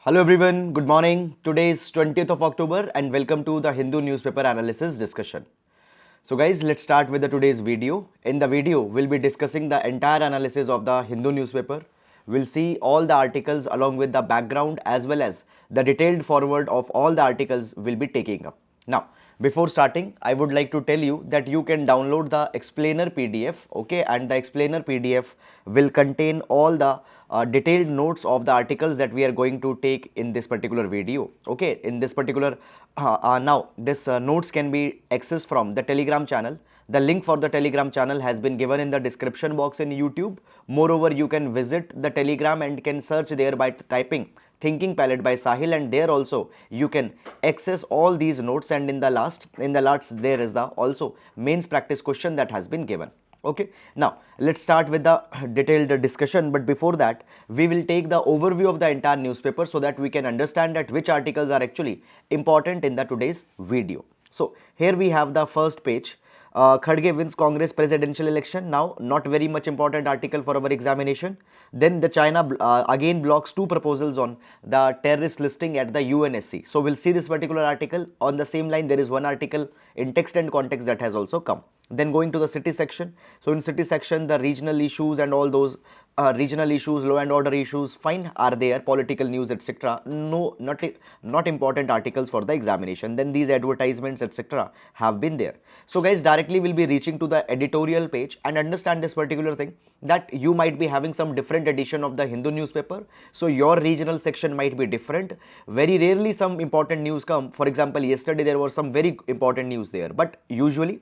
Hello everyone, good morning. Today is 20th of October and welcome to the Hindu newspaper analysis discussion. So guys, let's start with the today's video. In the video, we'll be discussing the entire analysis of the Hindu newspaper. We'll see all the articles along with the background as well as the detailed forward of all the articles we'll be taking up. Now, before starting, I would like to tell you that you can download the explainer PDF, okay, and the explainer PDF will contain all the detailed notes of the articles that we are going to take in this particular video, okay. In this particular now this notes can be accessed from the Telegram channel. The link for the Telegram channel has been given in the description box in YouTube. Moreover, you can visit the Telegram and can search there by typing Thinking Palette by Sahil, and there also you can access all these notes, and in the last there is the also mains practice question that has been given. Okay, now let's start with the detailed discussion, but before that we will take the overview of the entire newspaper so that we can understand that which articles are actually important in the today's video. So here we have the first page. Khadge wins Congress presidential election. Now, not very much important article for our examination. Then the China again blocks two proposals on the terrorist listing at the UNSC. So we'll see this particular article. On the same line, there is one article in text and context that has also come. Then going to the city section. So in city section, the regional issues and all those regional issues, law and order issues, fine, are there, political news, etc. No, not important articles for the examination. Then these advertisements, etc. have been there. So guys, directly we'll be reaching to the editorial page and understand this particular thing, that you might be having some different edition of the Hindu newspaper. So your regional section might be different. Very rarely some important news come. For example, yesterday there was some very important news there, but usually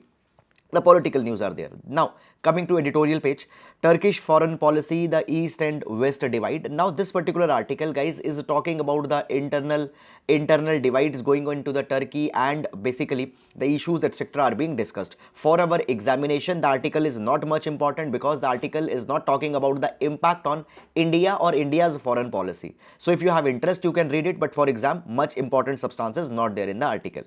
the political news are there. Now coming to editorial page, Turkish foreign policy, the east and west divide. Now this particular article, guys, is talking about the internal divides going on to the Turkey, and basically the issues, etc. are being discussed. For our examination, the article is not much important because the article is not talking about the impact on India or India's foreign policy. So if you have interest, you can read it, but for exam, much important substance is not there in the article.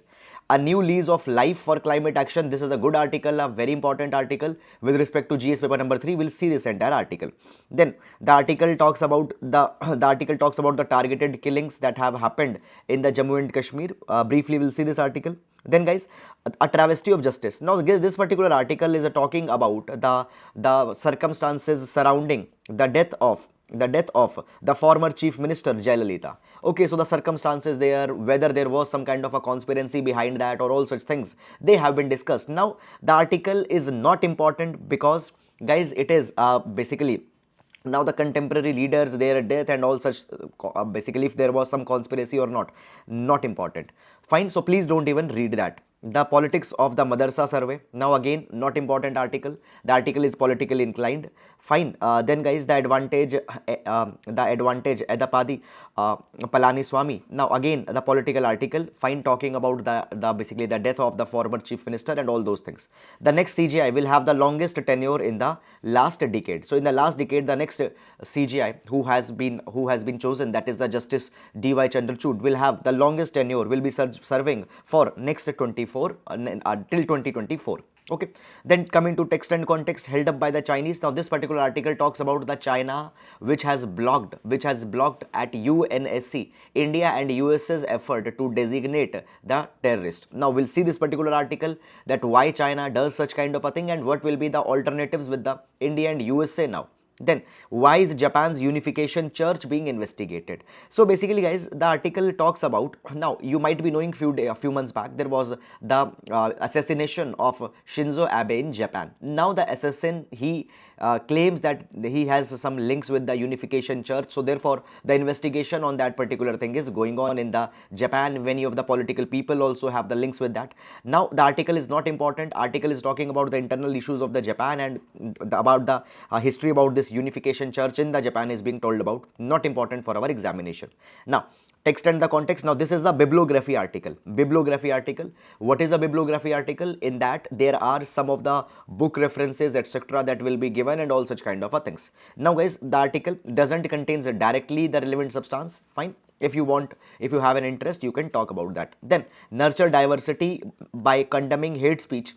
A new lease of life for climate action. This is a good article, a very important article with respect to GS paper number 3. We'll see this entire article. Then the article talks about the targeted killings that have happened in the Jammu and Kashmir. Briefly, we'll see this article. Then guys, a travesty of justice. Now this particular article is talking about the circumstances surrounding the death of the former chief minister Jayalalitha. Okay, so the circumstances there, whether there was some kind of a conspiracy behind that or all such things, they have been discussed. Now the article is not important because guys, it is basically now the contemporary leaders, their death and all such, basically if there was some conspiracy or not important. Fine, so please don't even read that. The politics of the Madarsa survey. Now again, not important article. The article is politically inclined. Fine. Then guys, the advantage Edapadi Palani Swami. Now again, the political article. Fine, talking about the basically the death of the former chief minister and all those things. The next CGI will have the longest tenure in the last decade. So in the last decade, the next CGI who has been chosen, that is the Justice D.Y. Chandrachud, will have the longest tenure, will be serving for next 24 till 2024. Okay, then coming to text and context, held up by the Chinese. Now this particular article talks about the China which has blocked at UNSC India and USA's effort to designate the terrorist. Now we'll see this particular article, that why China does such kind of a thing and what will be the alternatives with the India and USA now. Then why is Japan's unification church being investigated? So basically guys, the article talks about, now you might be knowing a few months back there was the assassination of Shinzo Abe in Japan. Now the assassin, he claims that he has some links with the unification church, so therefore the investigation on that particular thing is going on in the Japan. Many of the political people also have the links with that. Now the article is not important. Article is talking about the internal issues of the Japan and about the history about this unification church in the Japan is being told about. Not important for our examination. Now text and the context. Now this is the bibliography article. Bibliography article. What is a bibliography article? In that there are some of the book references, etc. that will be given and all such kind of things. Now guys, the article doesn't contains directly the relevant substance. Fine. If you have an interest, you can talk about that. Then nurture diversity by condemning hate speech.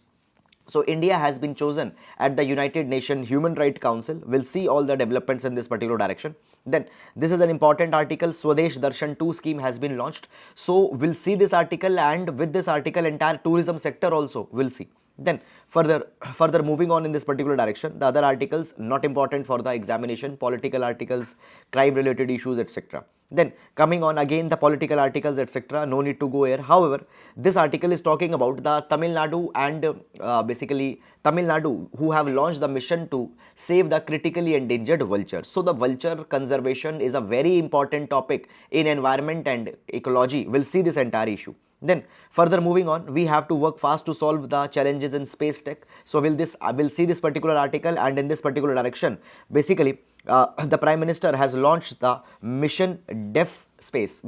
So India has been chosen at the United Nations Human Rights Council. We'll see all the developments in this particular direction. Then this is an important article. Swadesh Darshan 2 scheme has been launched. So we'll see this article, and with this article entire tourism sector also we'll see. Then further moving on in this particular direction, the other articles not important for the examination, political articles, crime related issues, etc. Then coming on again the political articles, etc. No need to go here. However, this article is talking about the Tamil Nadu and basically Tamil Nadu, who have launched the mission to save the critically endangered vulture. So the vulture conservation is a very important topic in environment and ecology. We'll see this entire issue. Then further moving on, we have to work fast to solve the challenges in space tech. So we'll see this particular article, and in this particular direction, basically the Prime Minister has launched the Mission Deaf Space.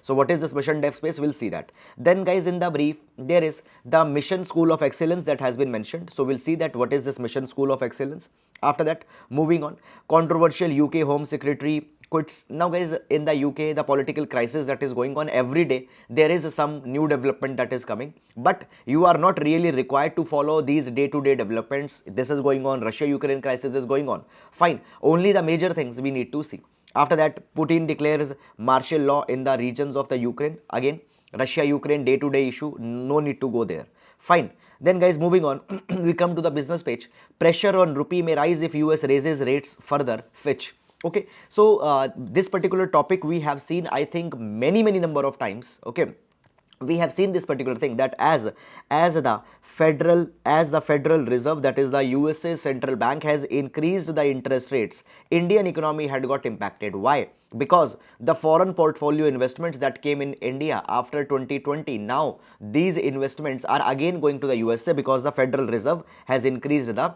So what is this Mission Deaf Space? We'll see that. Then guys, in the brief, there is the Mission School of Excellence that has been mentioned. So we'll see that what is this Mission School of Excellence. After that, moving on, controversial UK Home Secretary quits. Now guys, in the UK, the political crisis that is going on every day, there is some new development that is coming, but you are not really required to follow these day-to-day developments. This is going on, Russia-Ukraine crisis is going on, fine, only the major things we need to see. After that, Putin declares martial law in the regions of the Ukraine. Again, Russia-Ukraine day-to-day issue, no need to go there, fine. Then guys, moving on, we come to the business page. Pressure on rupee may rise if US raises rates further, Fitch. Okay, so this particular topic we have seen, I think, many number of times. Okay, we have seen this particular thing, that as the Federal Reserve, that is the USA central bank, has increased the interest rates, Indian economy had got impacted. Why? Because the foreign portfolio investments that came in India after 2020, now these investments are again going to the USA because the Federal Reserve has increased the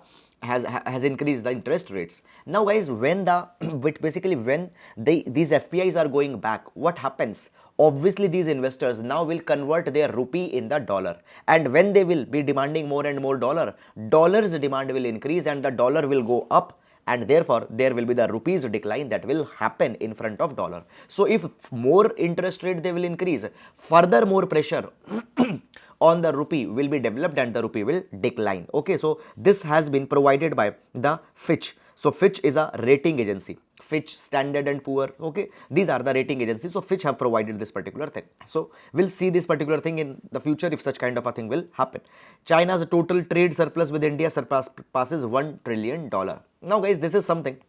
interest rates. Now guys, when these FPIs are going back, what happens? Obviously these investors now will convert their rupee in the dollar, and when they will be demanding more and more dollars demand will increase and the dollar will go up, and therefore there will be the rupees decline that will happen in front of dollar. So if more interest rate they will increase, further more pressure on the rupee will be developed and the rupee will decline. Okay, so this has been provided by the Fitch. So Fitch is a rating agency. Fitch, Standard and Poor, okay, these are the rating agencies. So Fitch have provided this particular thing. So we'll see this particular thing in the future if such kind of a thing will happen. China's total trade surplus with India passes $1 trillion. Now guys, this is something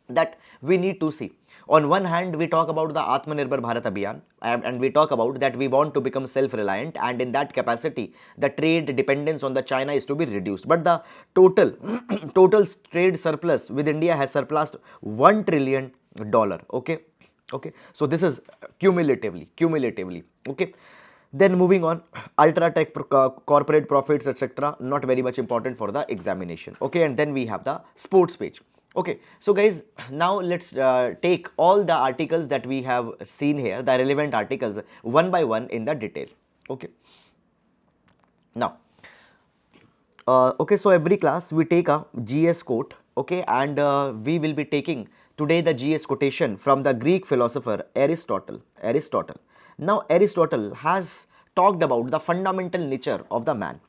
that we need to see. On one hand, we talk about the Atmanirbhar Bharat Abhiyan, and we talk about that we want to become self-reliant, and in that capacity, the trade dependence on the China is to be reduced. But the total trade surplus with India has surpassed $1 trillion. Okay, so this is cumulatively. Okay. Then moving on, ultra-tech corporate profits, etc. not very much important for the examination. Okay, and then we have the sports page. Okay, so guys, now let's take all the articles that we have seen here, the relevant articles, one by one in the detail. Okay, now okay, so every class we take a GS quote. Okay, and we will be taking today the GS quotation from the Greek philosopher Aristotle. Now Aristotle has talked about the fundamental nature of the man.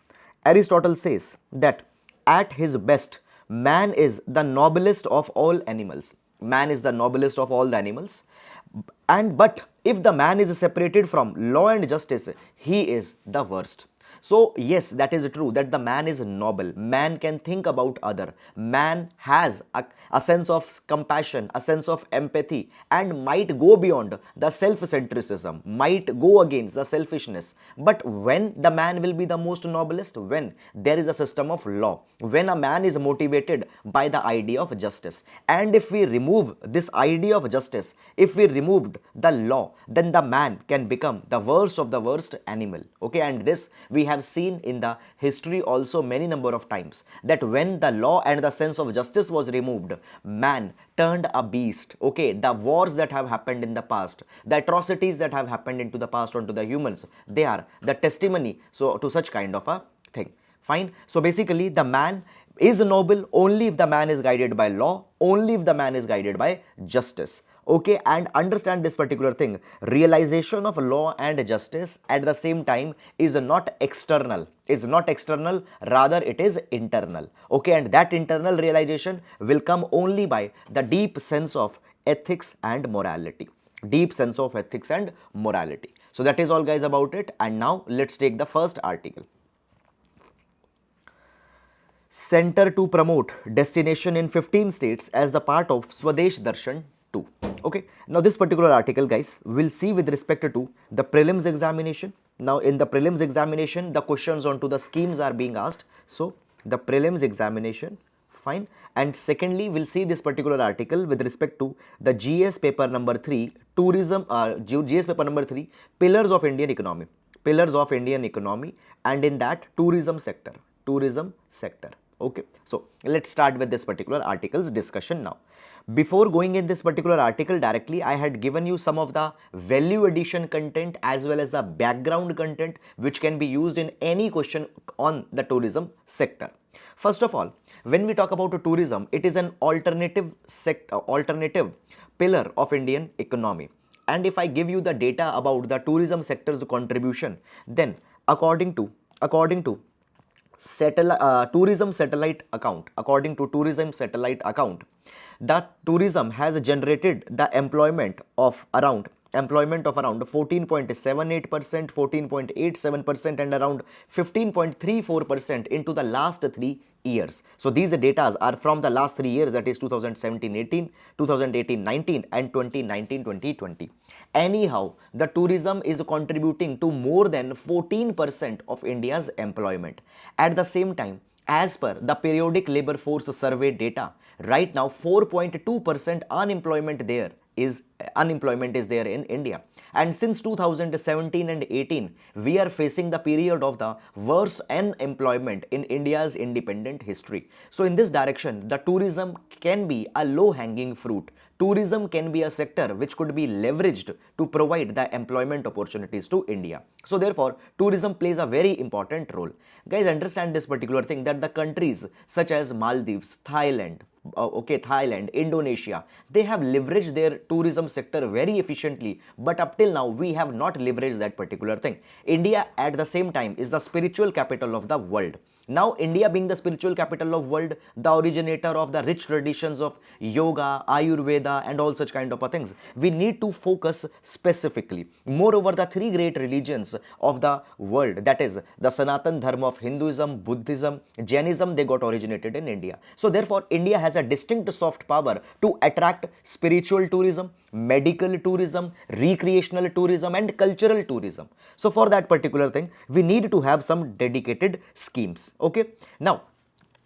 Aristotle says that at his best, man is the noblest of all animals. Man is the noblest of all the animals. But if the man is separated from law and justice, he is the worst. So yes, that is true, that the man is noble. Man can think about other. Man has a sense of compassion, a sense of empathy, and might go beyond the self-centricism, might go against the selfishness. But when the man will be the most noblest? When there is a system of law, when a man is motivated by the idea of justice. And if we remove this idea of justice, if we removed the law, then the man can become the worst of the worst animal. Okay, and this we have seen in the history also many number of times, that when the law and the sense of justice was removed, man turned a beast. Okay, the wars that have happened in the past, the atrocities that have happened into the past onto the humans, they are the testimony to such kind of a thing. Fine. So basically the man is noble only if the man is guided by law, only if the man is guided by justice. Okay, and understand this particular thing. Realization of law and justice at the same time is not external, rather it is internal. Okay, and that internal realization will come only by the deep sense of ethics and morality. Deep sense of ethics and morality. So that is all guys about it, and now let's take the first article. Center to promote destination in 15 states as the part of Swadesh Darshan 2. Okay, now this particular article guys will see with respect to the prelims examination. Now in the prelims examination the questions onto the schemes are being asked. So the prelims examination, fine, and secondly we'll see this particular article with respect to the GS paper number 3 tourism, GS paper number 3 pillars of Indian economy, and in that tourism sector. Okay, so let's start with this particular article's discussion now. Before going in this particular article directly, I had given you some of the value addition content as well as the background content which can be used in any question on the tourism sector. First of all, when we talk about tourism, it is an alternative pillar of Indian economy. And if I give you the data about the tourism sector's contribution, then according to tourism satellite account, the tourism has generated the employment of around 14.78%, 14.87% and around 15.34% into the last 3 years. So these data are from the last 3 years, that is 2017-18, 2018-19 and 2019-2020. Anyhow, the tourism is contributing to more than 14% of India's employment. At the same time, as per the periodic labor force survey data, right now 4.2% unemployment is there in India, and since 2017 and 18 we are facing the period of the worst unemployment in India's independent history. So in this direction, the tourism can be a low hanging fruit. Tourism can be a sector which could be leveraged to provide the employment opportunities to India. So therefore, tourism plays a very important role. Guys, understand this particular thing, that the countries such as Maldives, Thailand, Indonesia, they have leveraged their tourism sector very efficiently, but up till now we have not leveraged that particular thing. India at the same time is the spiritual capital of the world. Now India being the spiritual capital of world, the originator of the rich traditions of yoga, Ayurveda and all such kind of things, we need to focus specifically. Moreover, the 3 great religions of the world, that is the Sanatan Dharma of Hinduism, Buddhism, Jainism, they got originated in India. So therefore, India has a distinct soft power to attract spiritual tourism, medical tourism, recreational tourism and cultural tourism. So for that particular thing, we need to have some dedicated schemes. Okay, now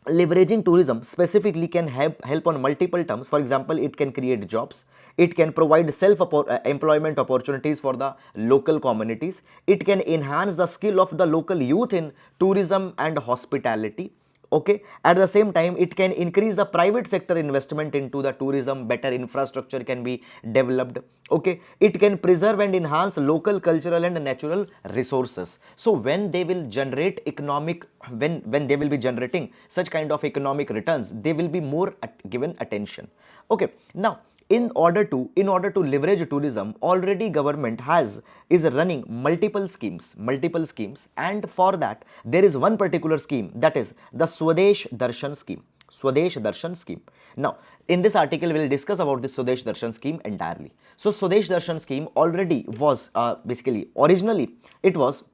leveraging tourism specifically can help on multiple terms. For example, it can create jobs, it can provide self-employment opportunities for the local communities, it can enhance the skill of the local youth in tourism and hospitality. Okay, at the same time it can increase the private sector investment into the tourism, better infrastructure can be developed. Okay, it can preserve and enhance local cultural and natural resources. So when they will generate when they will be generating such kind of economic returns, they will be more given attention. Okay, now in order to leverage tourism, already government is running multiple schemes, and for that there is one particular scheme, that is the Swadesh Darshan scheme. Now in this article we will discuss about this Swadesh Darshan scheme entirely. So Swadesh Darshan scheme already was originally it was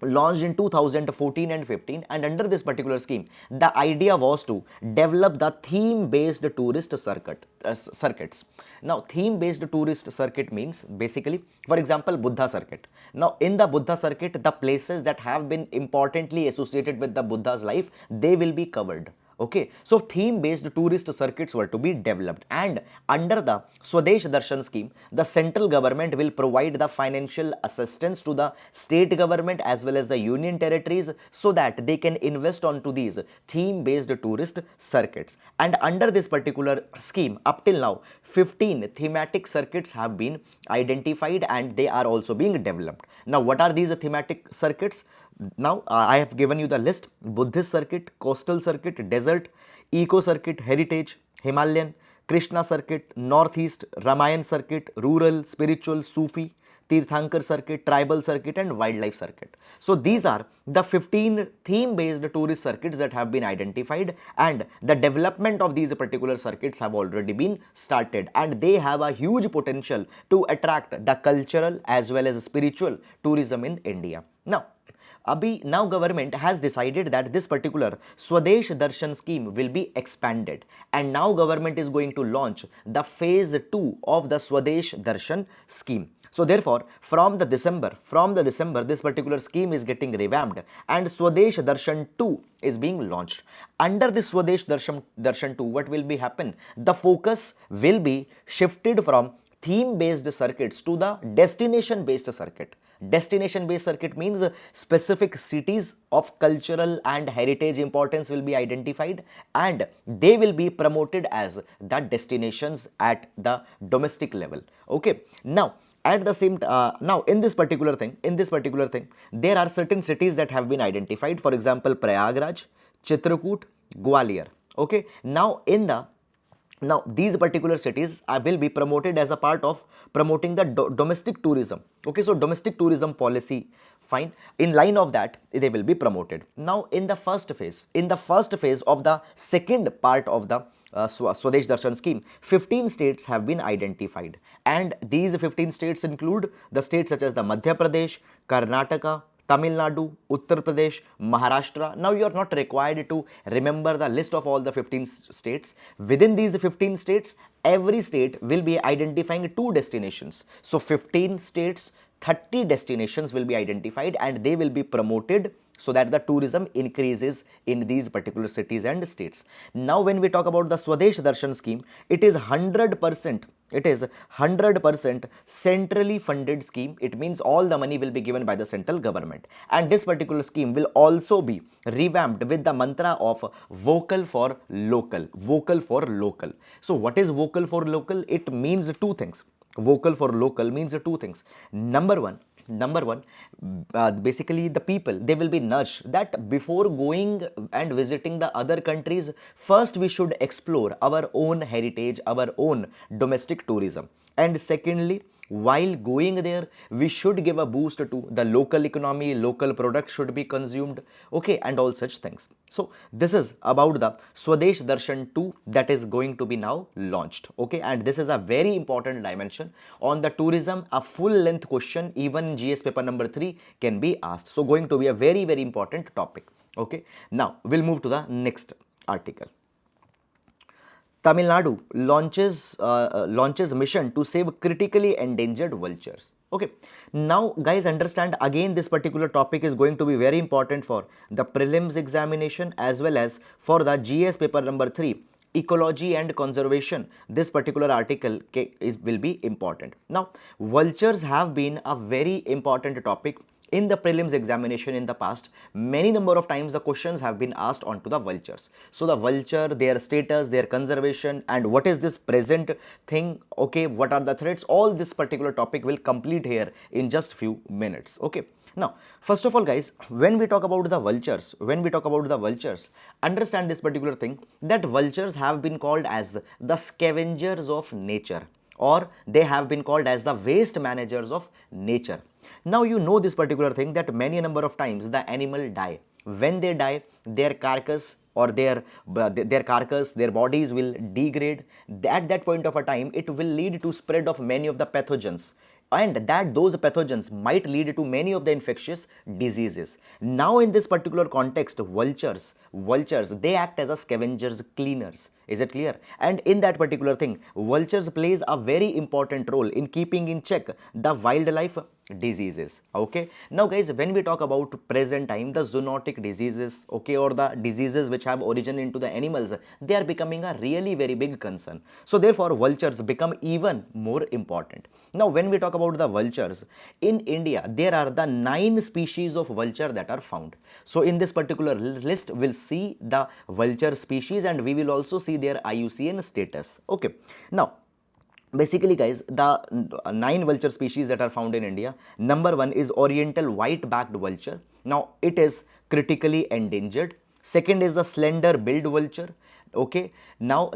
launched in 2014 and 15, and under this particular scheme the idea was to develop the theme based tourist circuits. Now theme based tourist circuit means basically, for example, Buddha circuit. Now in the Buddha circuit, the places that have been importantly associated with the Buddha's life, they will be covered. Okay, so theme based tourist circuits were to be developed, and under the Swadesh Darshan scheme, the central government will provide the financial assistance to the state government as well as the union territories so that they can invest onto these theme based tourist circuits. And under this particular scheme, up till now 15 thematic circuits have been identified and they are also being developed. Now what are these thematic circuits? Now I have given you the list: Buddhist circuit, coastal circuit, desert, eco circuit, heritage, Himalayan, Krishna circuit, Northeast, Ramayan circuit, rural, spiritual, Sufi, Tirthankar circuit, tribal circuit and wildlife circuit. So these are the 15 theme based tourist circuits that have been identified, and the development of these particular circuits have already been started, and they have a huge potential to attract the cultural as well as spiritual tourism in India. Now government has decided that this particular Swadesh Darshan scheme will be expanded, and now government is going to launch the phase 2 of the Swadesh Darshan scheme. So therefore, from the December, this particular scheme is getting revamped and Swadesh Darshan 2 is being launched. Under this Swadesh Darshan 2, what will be happen? The focus will be shifted from theme based circuits to the destination based circuit. Destination based circuit means specific cities of cultural and heritage importance will be identified, and they will be promoted as the destinations at the domestic level. Okay, now at the same now in this particular thing, there are certain cities that have been identified. For example, Prayagraj, Chitrakoot, Gwalior. Okay, now these particular cities will be promoted as a part of promoting the domestic tourism. Okay, so domestic tourism policy, fine, in line of that they will be promoted. Now in the first phase of the second part of the Swadesh Darshan scheme, 15 states have been identified, and these 15 states include the states such as the Madhya Pradesh, Karnataka, Tamil Nadu, Uttar Pradesh, Maharashtra. Now you are not required to remember the list of all the 15 states. Within these 15 states, every state will be identifying 2 destinations. So 15 states, 30 destinations will be identified, and they will be promoted so that the tourism increases in these particular cities and states. Now when we talk about the Swadesh Darshan scheme, it is 100% centrally funded scheme. It means all the money will be given by the central government, and this particular scheme will also be revamped with the mantra of vocal for local. So what is vocal for local? It means 2 things. Vocal for local means 2 things. Number one, basically the people, they will be nudged that before going and visiting the other countries, first we should explore our own heritage, our own domestic tourism, and secondly, while going there, we should give a boost to the local economy, local products should be consumed, okay, and all such things. So this is about the Swadesh Darshan 2 that is going to be now launched, okay, and this is a very important dimension on the tourism. A full length question even in GS paper number 3 can be asked, so going to be a very important topic. Okay, now we'll move to the next article. Tamil Nadu launches mission to save critically endangered vultures. Okay, now guys, understand again, this particular topic is going to be very important for the prelims examination as well as for the GS paper number 3, ecology and conservation. This particular article will be important. Now vultures have been a very important topic in the prelims examination in the past. Many number of times the questions have been asked onto the vultures. So the vulture, their status, their conservation, and what is this present thing, okay, what are the threats, all this particular topic will complete here in just few minutes. Okay, now first of all guys, when we talk about the vultures, understand this particular thing, that vultures have been called as the scavengers of nature, or they have been called as the waste managers of nature. Now you know this particular thing, that many number of times the animal die. When they die, their carcass or their bodies will degrade. At that point of a time, it will lead to spread of many of the pathogens, and those pathogens might lead to many of the infectious diseases. Now in this particular context, vultures, they act as a scavengers, cleaners. Is it clear? And in that particular thing, vultures plays a very important role in keeping in check the wildlife diseases. Okay, now guys, when we talk about present time, the zoonotic diseases, okay, or the diseases which have origin into the animals, they are becoming a really very big concern. So therefore vultures become even more important. Now when we talk about the vultures in India, there are the 9 species of vulture that are found. So in this particular list, we'll see the vulture species, and we will also see their IUCN status. Okay, now basically guys, the 9 vulture species that are found in India, number 1 is oriental white-backed vulture. Now it is critically endangered. Second is the slender-billed vulture. Okay, now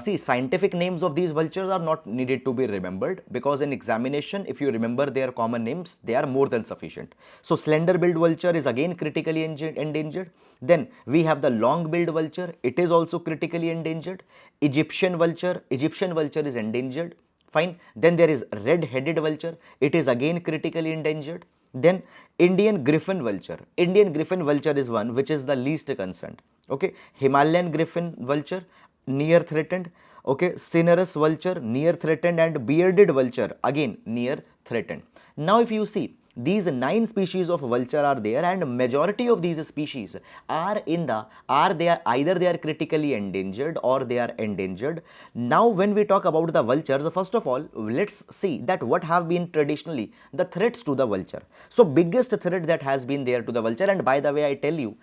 see, scientific names of these vultures are not needed to be remembered, because in examination, if you remember their common names, they are more than sufficient. So slender-billed vulture is again critically endangered. Then we have the long-billed vulture, it is also critically endangered. Egyptian vulture is endangered. Fine. Then there is red-headed vulture, it is again critically endangered. Then Indian griffin vulture. Indian griffin vulture is one which is the least concerned. Okay. Himalayan griffin vulture, near threatened. Okay. Cinereous vulture, near threatened, and bearded vulture, again near threatened. Now if you see, these 9 species of vulture are there, and majority of these species are either they are critically endangered or they are endangered. Now when we talk about the vultures, first of all, let's see that what have been traditionally the threats to the vulture. So biggest threat that has been there to the vulture, and by the way, I tell you,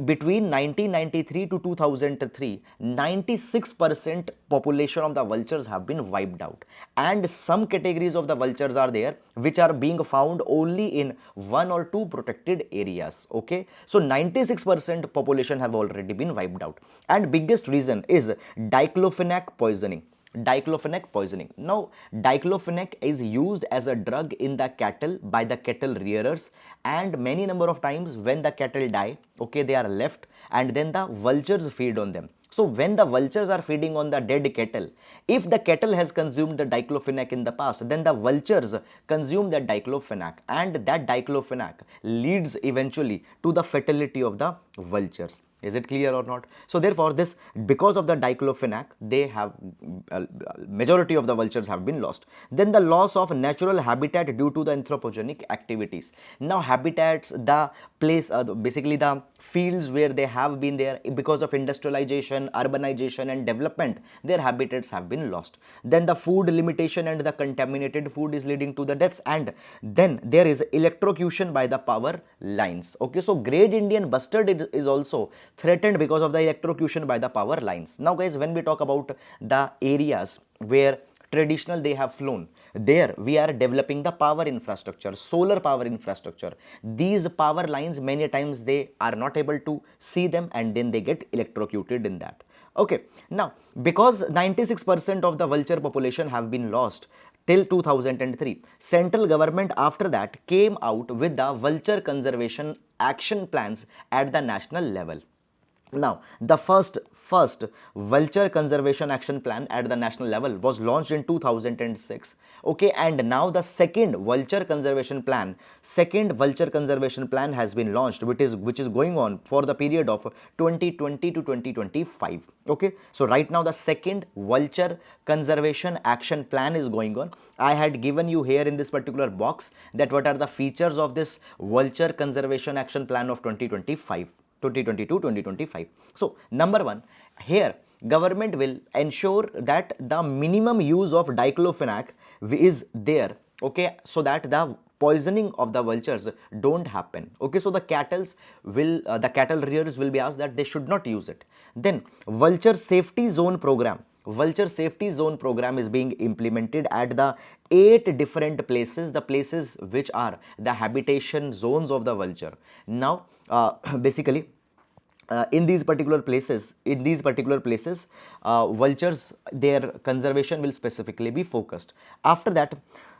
between 1993 to 2003, 96% population of the vultures have been wiped out, and some categories of the vultures are there which are being found only in 1 or 2 protected areas. Okay, so 96% population have already been wiped out, and biggest reason is diclofenac poisoning. Now, diclofenac is used as a drug in the cattle by the cattle rearers, and many number of times when the cattle die, okay, they are left, and then the vultures feed on them. So when the vultures are feeding on the dead cattle, if the cattle has consumed the diclofenac in the past, then the vultures consume that diclofenac, and that diclofenac leads eventually to the fatality of the vultures. Is it clear or not? So therefore, this, because of the diclofenac, they have majority of the vultures have been lost. Then the loss of natural habitat due to the anthropogenic activities. Now habitats, the place, basically the fields where they have been there, because of industrialization, urbanization and development, their habitats have been lost. Then the food limitation and the contaminated food is leading to the deaths, and then there is electrocution by the power lines. Okay, so great Indian bustard is also threatened because of the electrocution by the power lines. Now guys, when we talk about the areas where traditional they have flown, there we are developing the power infrastructure, solar power infrastructure. These power lines, many times they are not able to see them, and then they get electrocuted in that. Okay, now because 96% of the vulture population have been lost till 2003, central government after that came out with the vulture conservation action plans at the national level. Now, the first vulture conservation action plan at the national level was launched in 2006. Okay, and now the second vulture conservation plan has been launched, which is going on for the period of 2020 to 2025. Okay, so right now the second vulture conservation action plan is going on. I had given you here in this particular box that what are the features of this vulture conservation action plan of 2022-2025. So number one, here government will ensure that the minimum use of diclofenac is there, okay, so that the poisoning of the vultures don't happen. Okay, so the cattle rearers will be asked that they should not use it. Then vulture safety zone program is being implemented at the 8 different places, the places which are the habitation zones of the vulture. Now basically in these particular places, vultures, their conservation will specifically be focused. After that,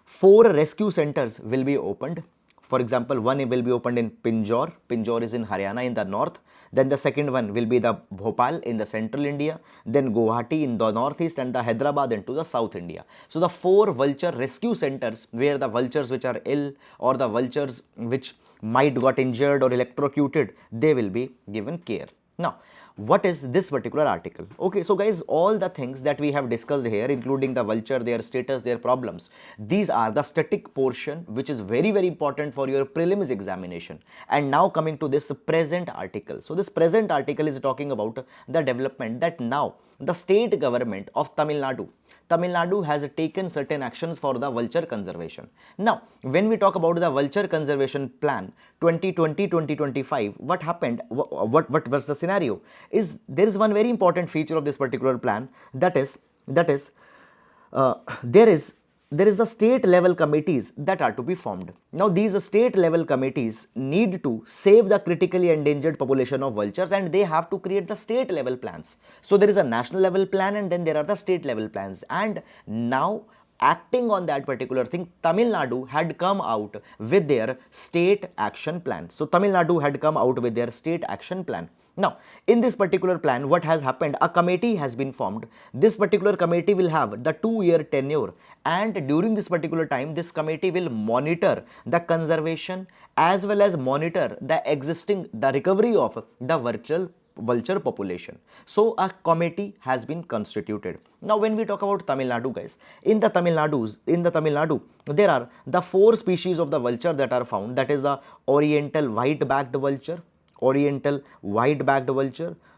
4 rescue centers will be opened. For example, one will be opened in Pinjore is in Haryana in the north. Then the second one will be the Bhopal in the central India, then Guwahati in the northeast, and the Hyderabad into the south India. So the 4 vulture rescue centers where the vultures which are ill or the vultures which might got injured or electrocuted, they will be given care. Now, what is this particular article? Okay, so guys, all the things that we have discussed here, including the vulture, their status, their problems, these are the static portion which is very, very important for your prelims examination. And now coming to this present article. So this present article is talking about the development that now the state government of Tamil Nadu has taken certain actions for the vulture conservation. Now, when we talk about the vulture conservation plan 2020-2025, what happened, what was the scenario, is there is one very important feature of this particular plan, that is there is there is the state level committees that are to be formed. Now these state level committees need to save the critically endangered population of vultures, and they have to create the state level plans. So there is a national level plan, and then there are the state level plans. And now, acting on that particular thing, Tamil Nadu had come out with their state action plan. So Tamil Nadu had come out with their state action plan. Now, in this particular plan, what has happened? A committee has been formed. This particular committee will have the 2-year tenure, and during this particular time, this committee will monitor the conservation as well as monitor the recovery of the vulture population. So a committee has been constituted. Now when we talk about Tamil Nadu, guys, in the Tamil Nadu there are the 4 species of the vulture that are found. That is the oriental white-backed vulture,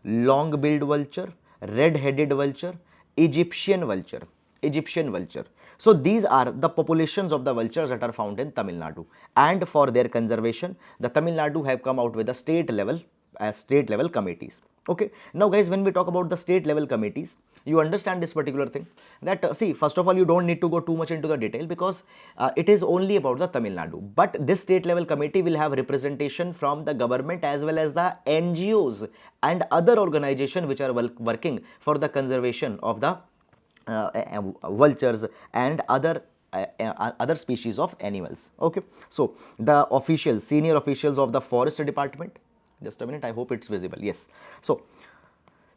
long-billed vulture, red-headed vulture, Egyptian vulture. So these are the populations of the vultures that are found in Tamil Nadu, and for their conservation, the Tamil Nadu have come out with a state level committees. Okay, now guys, when we talk about the state level committees, you understand this particular thing, that see, first of all, you don't need to go too much into the detail, because it is only about the Tamil Nadu. But this state level committee will have representation from the government as well as the NGOs and other organizations which are working for the conservation of the vultures and other species of animals. Okay, so the senior officials of the forest department, just a minute, I hope it's visible. Yes, so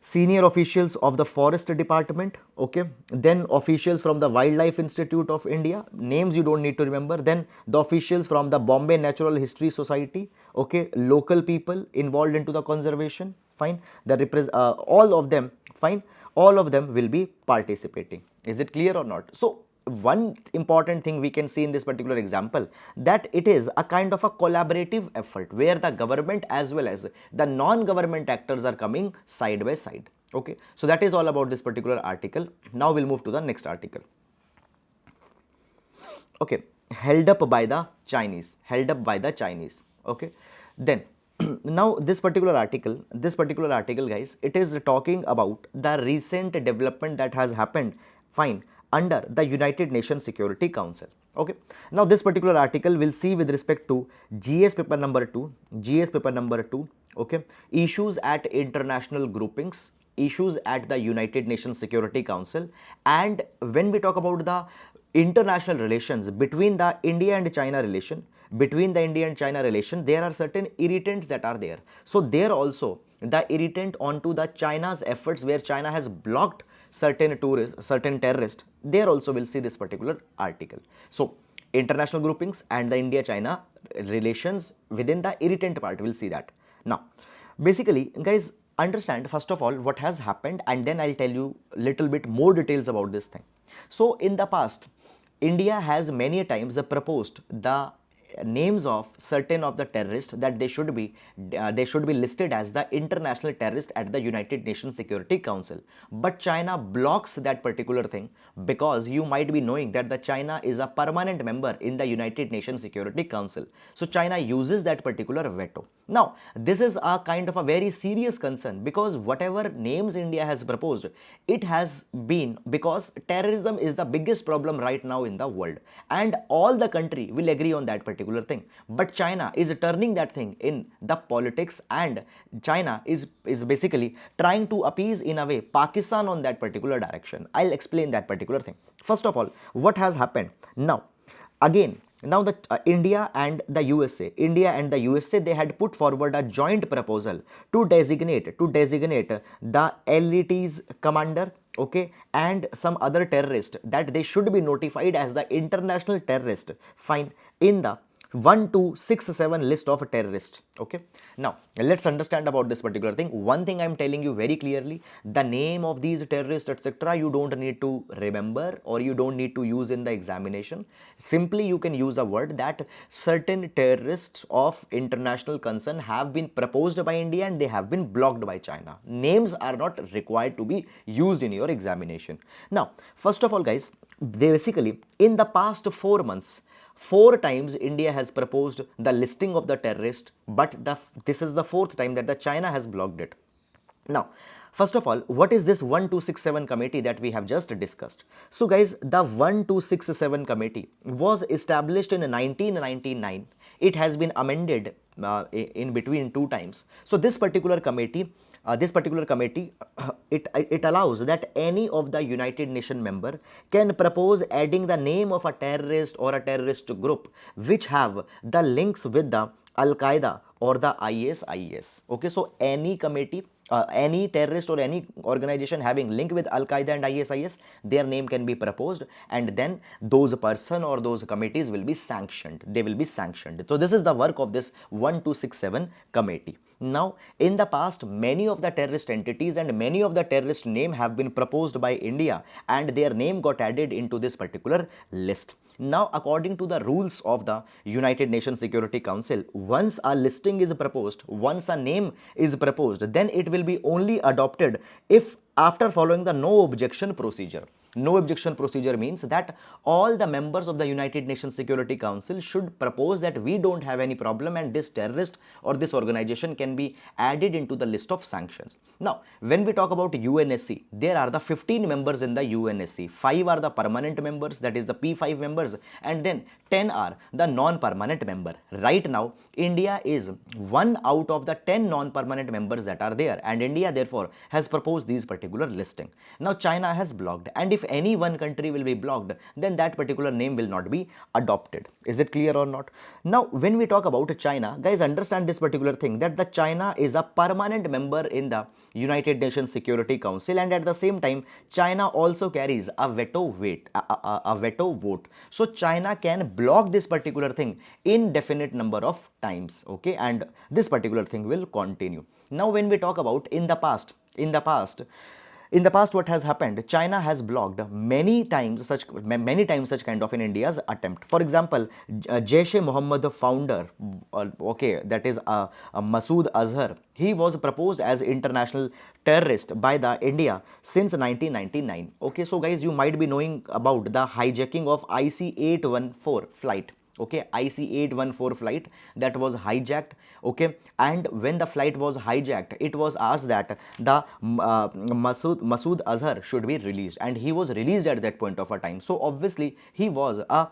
senior officials of the forest department, okay, then officials from the Wildlife Institute of India, names you don't need to remember, then the officials from the Bombay Natural History Society, okay, local people involved into the conservation, fine, all of them, fine, all of them will be participating. Is it clear or not? So one important thing we can see in this particular example, that it is a kind of a collaborative effort where the government as well as the non-government actors are coming side by side. Okay, so that is all about this particular article. Now we'll move to the next article. Okay, held up by the Chinese. Okay, then now this particular article, guys, it is talking about the recent development that has happened, fine, under the United Nations Security Council. Okay, now this particular article will see with respect to GS paper number 2, okay, issues at international groupings, issues at the United Nations Security Council. And when we talk about the international relations between the India and China relation, there are certain irritants that are there. So there also the irritant onto the China's efforts, where China has blocked certain terrorists, there also will see this particular article. So international groupings and the India-China relations within the irritant part, we'll see that. Now basically, guys, understand first of all what has happened, and then I'll tell you little bit more details about this thing. So in the past, India has many times proposed the names of certain of the terrorists, that they should be listed as the international terrorist at the United Nations Security Council. But China blocks that particular thing, because you might be knowing that the China is a permanent member in the United Nations Security Council. So China uses that particular veto. Now this is a kind of a very serious concern, because whatever names India has proposed, it has been because terrorism is the biggest problem right now in the world, and all the country will agree on that particular thing. But China is turning that thing in the politics, and China is basically trying to appease in a way Pakistan on that particular direction. I'll explain that particular thing. First of all, what has happened now? Again, now the India and the USA, they had put forward a joint proposal to designate the LET's commander, okay, and some other terrorist, that they should be notified as the international terrorist, fine, in the 1267 list of terrorists. Okay, now let's understand about this particular thing. One thing I'm telling you very clearly, the name of these terrorists, etc., you don't need to remember, or you don't need to use in the examination. Simply you can use a word that certain terrorists of international concern have been proposed by India and they have been blocked by China. Names are not required to be used in your examination. Now first of all, guys, they basically in the past 4 months, 4 times India has proposed the listing of the terrorist, but this is the 4th time that the China has blocked it. Now First of all, what is this 1267 committee that we have just discussed? So guys, the 1267 committee was established in 1999. It has been amended in between two times. So this particular committee, it allows that any of the United Nations member can propose adding the name of a terrorist or a terrorist group which have the links with the Al Qaeda or the IS. Okay, so any committee, any terrorist or any organization having link with Al Qaeda and IS, their name can be proposed, and then those person or those committees will be sanctioned. They will be sanctioned. So this is the work of this 1267 committee. Now, in the past, many of the terrorist entities and many of the terrorist name have been proposed by India, and their name got added into this particular list. Now, according to the rules of the United Nations Security Council, once a listing is proposed, once a name is proposed, then it will be only adopted if after following the no objection procedure. No objection procedure means that all the members of the United Nations Security Council should propose that we don't have any problem and this terrorist or this organization can be added into the list of sanctions. Now, when we talk about UNSC, there are the 15 members in the UNSC. 5 are the permanent members, that is the P5 members, and then 10 are the non-permanent member. Right now, India is one out of the 10 non-permanent members that are there, and India therefore has proposed these particular listing. Now, China has blocked, and if any one country will be blocked, then that particular name will not be adopted. Is it clear or not? Now, when we talk about China, guys, understand this particular thing, that the China is a permanent member in the United Nations Security Council, and at the same time, China also carries a veto vote. So China can block this particular thing indefinite number of times, okay, and this particular thing will continue. Now, when we talk about in the past, what has happened, China has blocked many times such kind of in India's attempt. For example, Jaish-e-Mohammed founder, okay, that is Masood Azhar, he was proposed as international terrorist by the India since 1999. Okay, so guys, you might be knowing about the hijacking of IC-814 flight. Okay, IC-814 flight that was hijacked. Okay, and when the flight was hijacked, it was asked that the Masood Azhar should be released, and he was released at that point of a time. So obviously he was a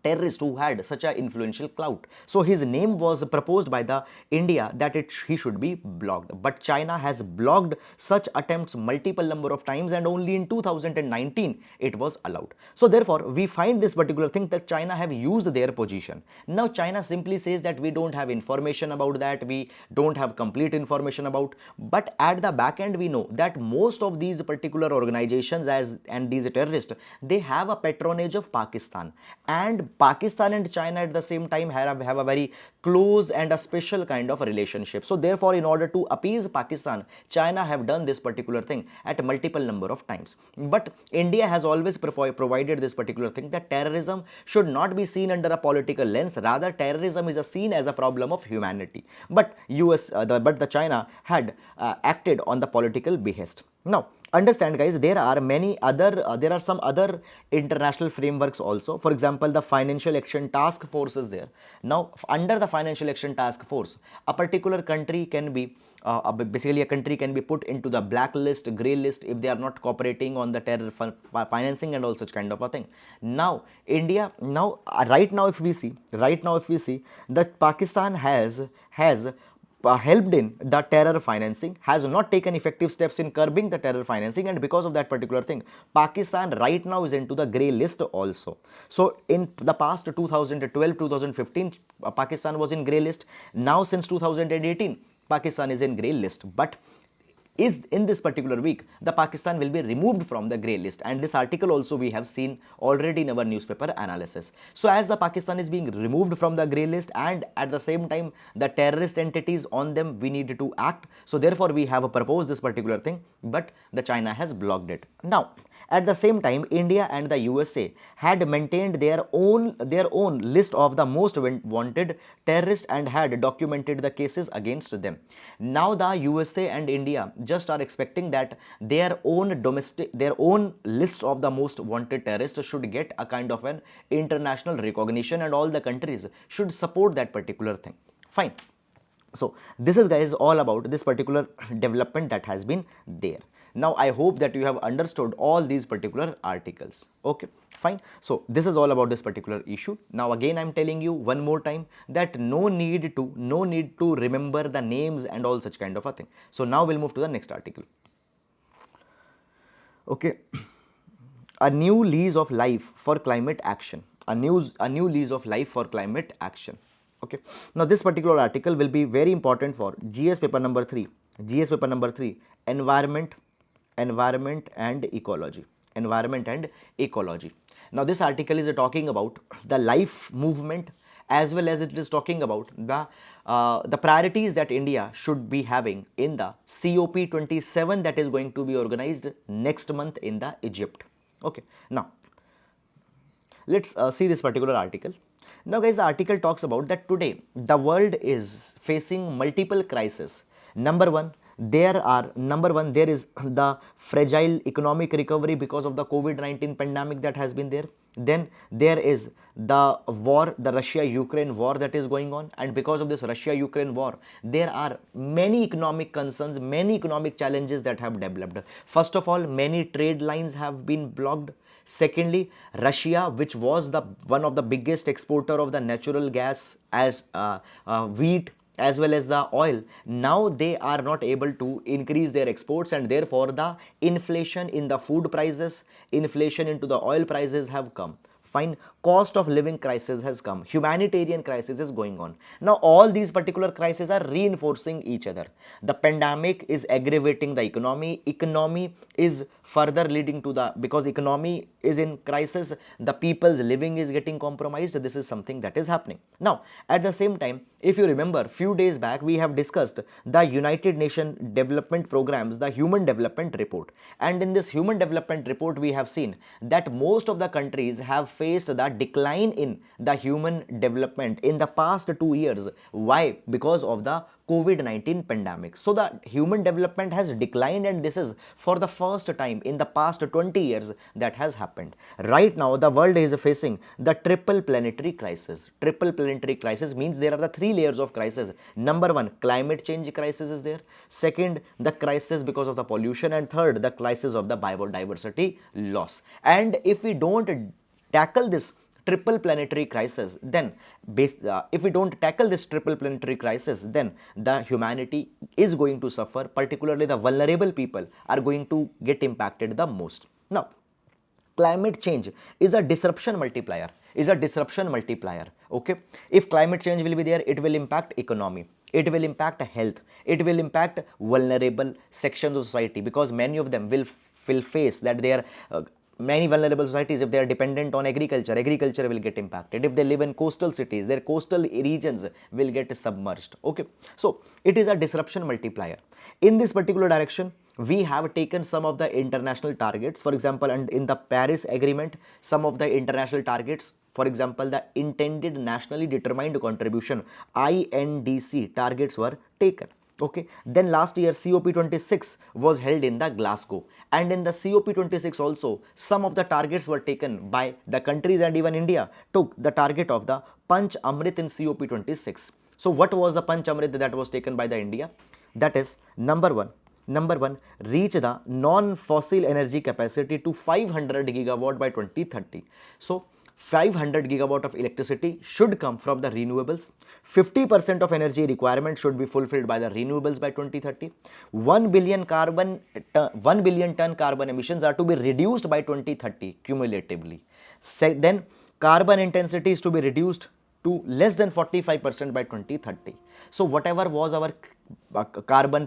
terrorist who had such an influential clout. So his name was proposed by the India that he should be blocked. But China has blocked such attempts multiple number of times, and only in 2019 it was allowed. So therefore, we find this particular thing that China have used their position. Now China simply says that we don't have information about that, we don't have complete information about, but at the back end we know that most of these particular organizations and these terrorists, they have a patronage of Pakistan, and Pakistan and China at the same time have a very close and a special kind of relationship. So therefore, in order to appease Pakistan, China have done this particular thing at multiple number of times. But India has always provided this particular thing, that terrorism should not be seen under a political lens, rather terrorism is seen as a problem of humanity. But the China had acted on the political behest. Now, understand guys, there are some other international frameworks also. For example, the Financial Action Task Force is there. Now, under the Financial Action Task Force, a particular country can be basically a country can be put into the blacklist, grey list if they are not cooperating on the terror financing and all such kind of a thing. Now, India, right now if we see that Pakistan has helped in the terror financing, has not taken effective steps in curbing the terror financing, and because of that particular thing, Pakistan right now is into the grey list also. So in the past 2012-2015, Pakistan was in grey list. Now since 2018, Pakistan is in grey list. But is in this particular week, the Pakistan will be removed from the grey list, and this article also we have seen already in our newspaper analysis. So as the Pakistan is being removed from the grey list, and at the same time the terrorist entities on them, we need to act. So therefore we have proposed this particular thing, but the China has blocked it. Now, at the same time, India and the USA had maintained their own list of the most wanted terrorists and had documented the cases against them. Now the USA and India just are expecting that their own list of the most wanted terrorists should get a kind of an international recognition, and all the countries should support that particular thing. Fine. So this is guys all about this particular development that has been there. Now I hope that you have understood all these particular articles. Okay, fine. So this is all about this particular issue. Now again I'm telling you one more time that no need to remember the names and all such kind of a thing. So now we'll move to the next article. Okay, a new lease of life for climate action. A new lease of life for climate action. Okay, now this particular article will be very important for GS paper number 3. GS paper number 3, environment and ecology. Environment and ecology. Now this article is talking about the life movement, as well as it is talking about the priorities that India should be having in the COP27 that is going to be organized next month in the Egypt. Okay, now let's see this particular article. Now guys, the article talks about that today the world is facing multiple crises. Number one, there is the fragile economic recovery because of the COVID-19 pandemic that has been there. Then there is the war, the Russia-Ukraine war that is going on, and because of this Russia-Ukraine war, there are many economic concerns, many economic challenges that have developed. First of all, many trade lines have been blocked. Secondly, Russia, which was the one of the biggest exporter of the natural gas as wheat as well as the oil, now they are not able to increase their exports, and therefore the inflation in the food prices, inflation into the oil prices have come. Fine, cost of living crisis has come, humanitarian crisis is going on. Now all these particular crises are reinforcing each other. The pandemic is aggravating the economy is further leading to the, because economy is in crisis, the people's living is getting compromised. This is something that is happening. Now at the same time, if you remember, few days back we have discussed the United Nations development programs, the human development report, and in this human development report we have seen that most of the countries have faced the decline in the human development in the past 2 years. Why? Because of the COVID-19 pandemic. So the human development has declined, and this is for the first time in the past 20 years that has happened. Right now the world is facing the triple planetary crisis. Triple planetary crisis means there are the 3 layers of crisis. Number one, climate change crisis is there. Second, the crisis because of the pollution, and third, the crisis of the biodiversity loss. And if we don't tackle this triple planetary crisis, then if we don't tackle this triple planetary crisis, then the humanity is going to suffer, particularly the vulnerable people are going to get impacted the most. Now climate change is a disruption multiplier, okay. If climate change will be there, it will impact economy, it will impact health, it will impact vulnerable sections of society, because many of them will face that they are many vulnerable societies, if they are dependent on agriculture will get impacted. If they live in coastal cities, their coastal regions will get submerged. Okay, so it is a disruption multiplier. In this particular direction, we have taken some of the international targets, for example, and in the Paris Agreement, some of the international targets, for example, the intended nationally determined contribution INDC targets were taken. Okay, then last year COP26 was held in the Glasgow, and in the COP26 also some of the targets were taken by the countries, and even India took the target of the Panch Amrit in COP26. So what was the Panch Amrit that was taken by the India? That is number one, reach the non-fossil energy capacity to 500 gigawatt by 2030. So 500 gigawatt of electricity should come from the renewables. 50% of energy requirement should be fulfilled by the renewables by 2030. 1 billion ton carbon emissions are to be reduced by 2030 cumulatively. Then carbon intensity is to be reduced to less than 45% by 2030. So whatever was our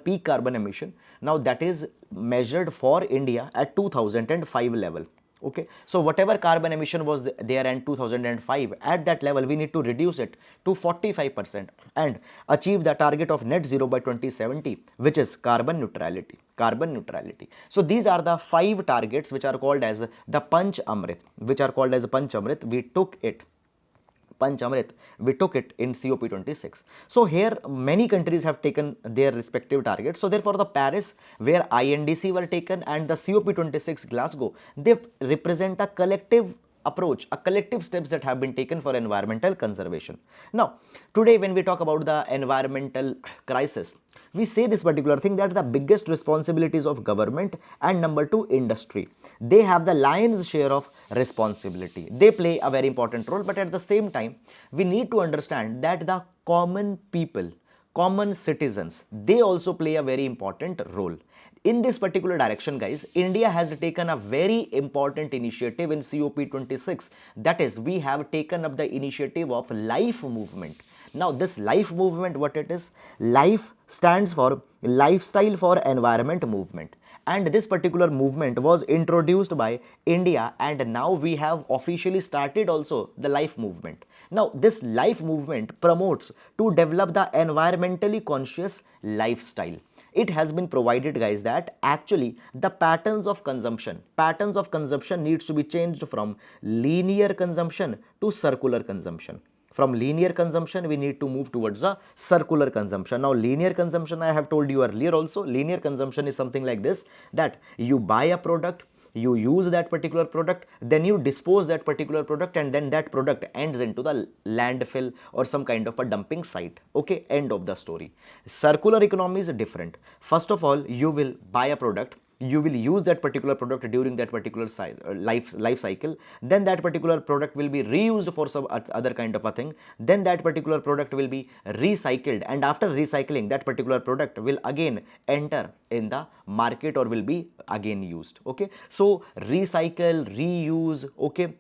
peak carbon emission, now that is measured for India at 2005 level. Okay, so whatever carbon emission was there in 2005, at that level we need to reduce it to 45% and achieve the target of net zero by 2070, which is carbon neutrality. So these are the 5 targets which are called as the Panch Amrit, we took it in COP26. So here many countries have taken their respective targets. So therefore the Paris, where INDC were taken, and the COP26 Glasgow, they represent a collective approach, a collective steps that have been taken for environmental conservation. Now, today when we talk about the environmental crisis, we say this particular thing that the biggest responsibilities of government and number two industry, they have the lion's share of responsibility. They play a very important role, but at the same time we need to understand that the common people, common citizens, they also play a very important role. In this particular direction, guys, India has taken a very important initiative in COP26. That is, we have taken up the initiative of life movement. Now, this life movement, what it is? Life stands for lifestyle for environment movement. And this particular movement was introduced by India, and now we have officially started also the life movement. Now, this life movement promotes to develop the environmentally conscious lifestyle. It has been provided, guys, that actually the patterns of consumption needs to be changed from linear consumption to circular consumption. From linear consumption, we need to move towards a circular consumption. Now, linear consumption, I have told you earlier also, linear consumption is something like this, that you buy a product, you use that particular product, then you dispose that particular product, and then that product ends into the landfill or some kind of a dumping site. Okay, end of the story. Circular economy is different. First of all, you will buy a product, you will use that particular product during that particular life cycle, then that particular product will be reused for some other kind of a thing, then that particular product will be recycled, and after recycling, that particular product will again enter in the market or will be again used. Okay, so recycle, reuse, okay,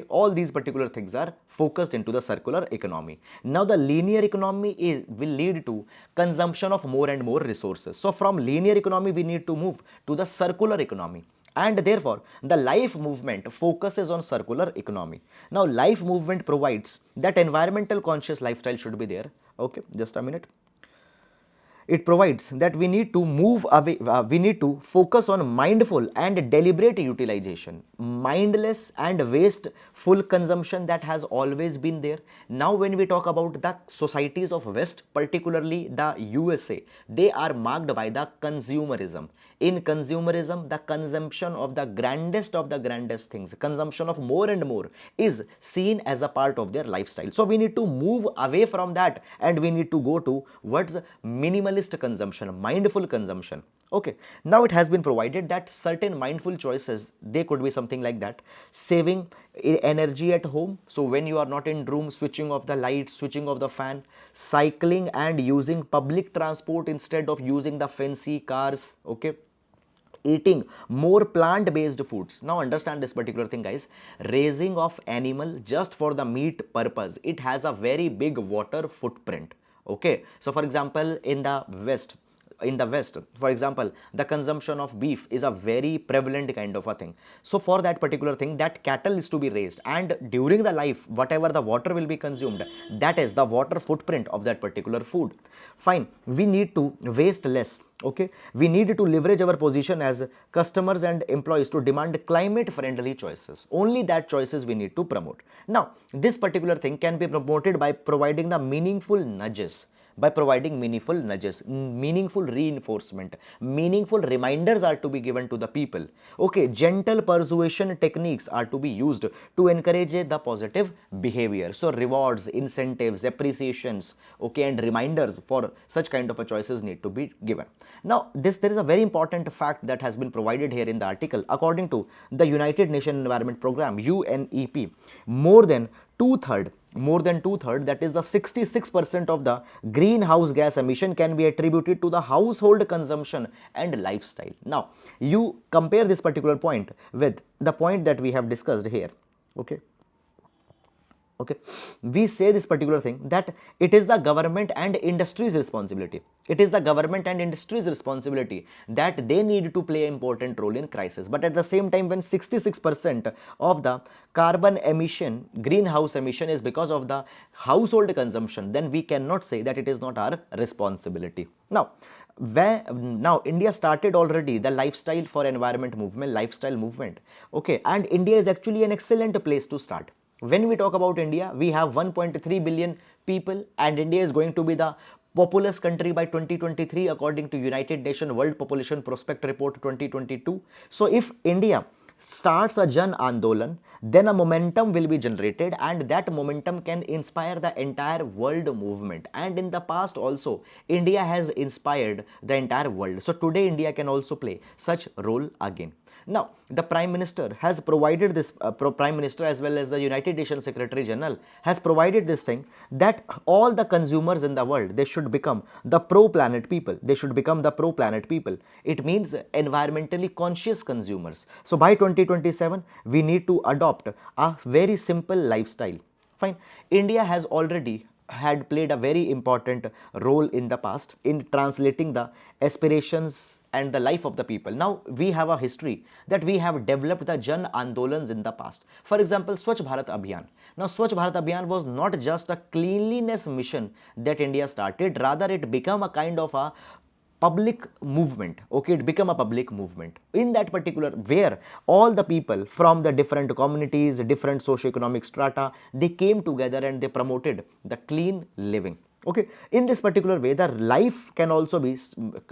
all these particular things are focused into the circular economy. Now, the linear economy will lead to consumption of more and more resources. So, from linear economy, we need to move to the circular economy. And therefore, the life movement focuses on circular economy. Now, life movement provides that environmental conscious lifestyle should be there. Okay, just a minute. It provides that we need to move away, we need to focus on mindful and deliberate utilization. Mindless and wasteful consumption, that has always been there. Now, when we talk about the societies of West, particularly the USA, they are marked by the consumerism. In consumerism, the consumption of the grandest things, consumption of more and more is seen as a part of their lifestyle. So, we need to move away from that and we need to go to what's minimalist consumption, mindful consumption. Okay, now it has been provided that certain mindful choices, they could be something like that: saving energy at home, so when you are not in room, switching off the lights, switching off the fan, cycling and using public transport instead of using the fancy cars. Okay, eating more plant-based foods. Now understand this particular thing, guys. Raising of animal just for the meat purpose, it has a very big water footprint. Okay, so for example, in the west, for example, the consumption of beef is a very prevalent kind of a thing. So for that particular thing, that cattle is to be raised, and during the life, whatever the water will be consumed, that is the water footprint of that particular food. Fine, we need to waste less. Okay, we need to leverage our position as customers and employees to demand climate friendly choices. Only that choices we need to promote. Now, this particular thing can be promoted by providing the meaningful nudges, meaningful reinforcement, meaningful reminders are to be given to the people. Okay, gentle persuasion techniques are to be used to encourage the positive behavior. So rewards, incentives, appreciations, okay, and reminders for such kind of a choices need to be given. Now, there is a very important fact that has been provided here in the article. According to the United Nations Environment Program, UNEP, more than two-thirds, that is the 66% of the greenhouse gas emission can be attributed to the household consumption and lifestyle. Now, you compare this particular point with the point that we have discussed here. Okay, we say this particular thing that it is the government and industry's responsibility. It is the government and industry's responsibility that they need to play an important role in crisis. But at the same time, when 66% of the carbon emission, greenhouse emission is because of the household consumption, then we cannot say that it is not our responsibility. Now, India started already the lifestyle for environment movement, lifestyle movement. Okay, and India is actually an excellent place to start. When we talk about India, we have 1.3 billion people, and India is going to be the populous country by 2023 according to United Nations World Population Prospect Report 2022. So if India starts a Jan Andolan, then a momentum will be generated, and that momentum can inspire the entire world movement. And in the past also, India has inspired the entire world. So today India can also play such role again. Now, the Prime Minister has provided this, Prime Minister as well as the United Nations Secretary General has provided this thing that all the consumers in the world, they should become the pro-planet people. They should become the pro-planet people. It means environmentally conscious consumers. So by 2027, we need to adopt a very simple lifestyle. Fine. India has already had played a very important role in the past in translating the aspirations and the life of the people. Now we have a history that we have developed the Jan Andolans in the past. For example, Swachh Bharat Abhiyan. Now Swachh Bharat Abhiyan was not just a cleanliness mission that India started, rather it became a kind of a public movement. Okay, it became a public movement in that particular, where all the people from the different communities, different socio-economic strata, they came together and they promoted the clean living. Okay, in this particular way, the life can also be,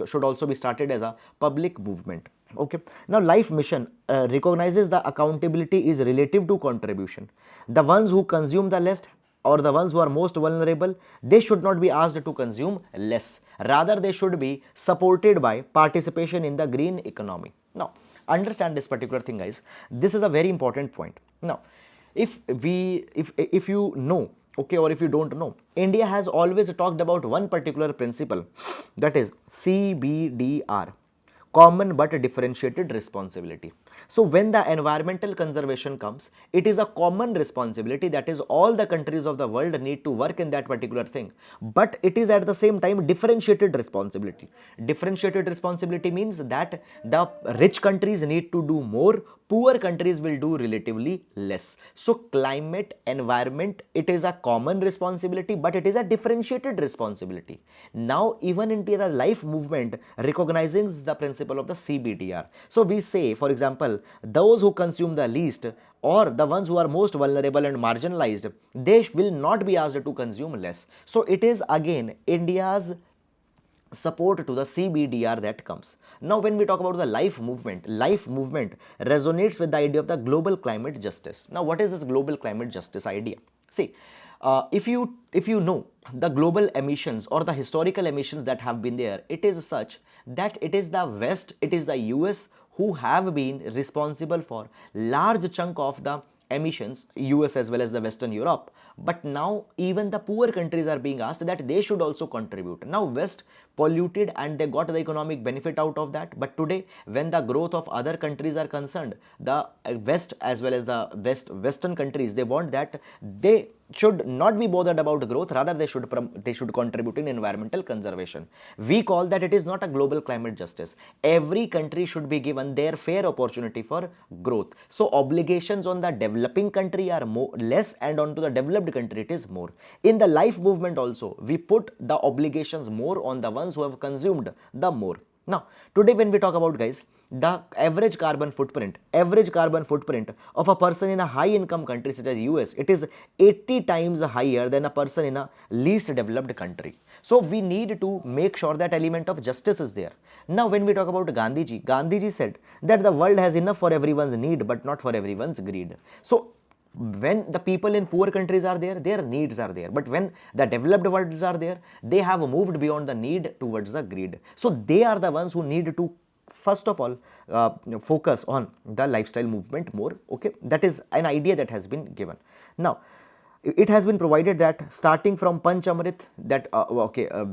should also be started as a public movement. Okay, now life mission recognizes the accountability is relative to contribution. The ones who consume the less, or the ones who are most vulnerable, they should not be asked to consume less, rather they should be supported by participation in the green economy. Now understand this particular thing, guys. This is a very important point. Now if you know, okay, or if you don't know, India has always talked about one particular principle, that is CBDR, common but differentiated responsibility. So when the environmental conservation comes, it is a common responsibility, that is all the countries of the world need to work in that particular thing, but it is at the same time differentiated responsibility. Differentiated responsibility means that the rich countries need to do more, poor countries will do relatively less. So climate, environment, it is a common responsibility, but it is a differentiated responsibility. Now even in the life movement recognizes the principle of the CBDR. So we say, for example, those who consume the least, or the ones who are most vulnerable and marginalized, they will not be asked to consume less. So it is again India's support to the CBDR that comes. Now when we talk about the life movement resonates with the idea of the global climate justice. Now what is this global climate justice idea? See, if you know the global emissions or the historical emissions that have been there, it is such that it is the West, it is the US who have been responsible for large chunk of the emissions, US as well as the Western Europe. But now even the poor countries are being asked that they should also contribute. Now West polluted and they got the economic benefit out of that, but today when the growth of other countries are concerned, the West as well as the Western countries, they want that they should not be bothered about growth, rather they should contribute in environmental conservation. We call that it is not a global climate justice. Every country should be given their fair opportunity for growth. So obligations on the developing country are less, and onto the developed country it is more. In the life movement also, we put the obligations more on the ones who have consumed the more. Now today when we talk about, guys, the average carbon footprint of a person in a high income country such as US, it is 80 times higher than a person in a least developed country. So we need to make sure that element of justice is there. Now when we talk about Gandhiji said that the world has enough for everyone's need but not for everyone's greed. So when the people in poor countries are there, their needs are there, but when the developed worlds are there, they have moved beyond the need towards the greed. So they are the ones who need to first of all focus on the lifestyle movement more. Okay, that is an idea that has been given. Now it has been provided that starting from Panchamrit, that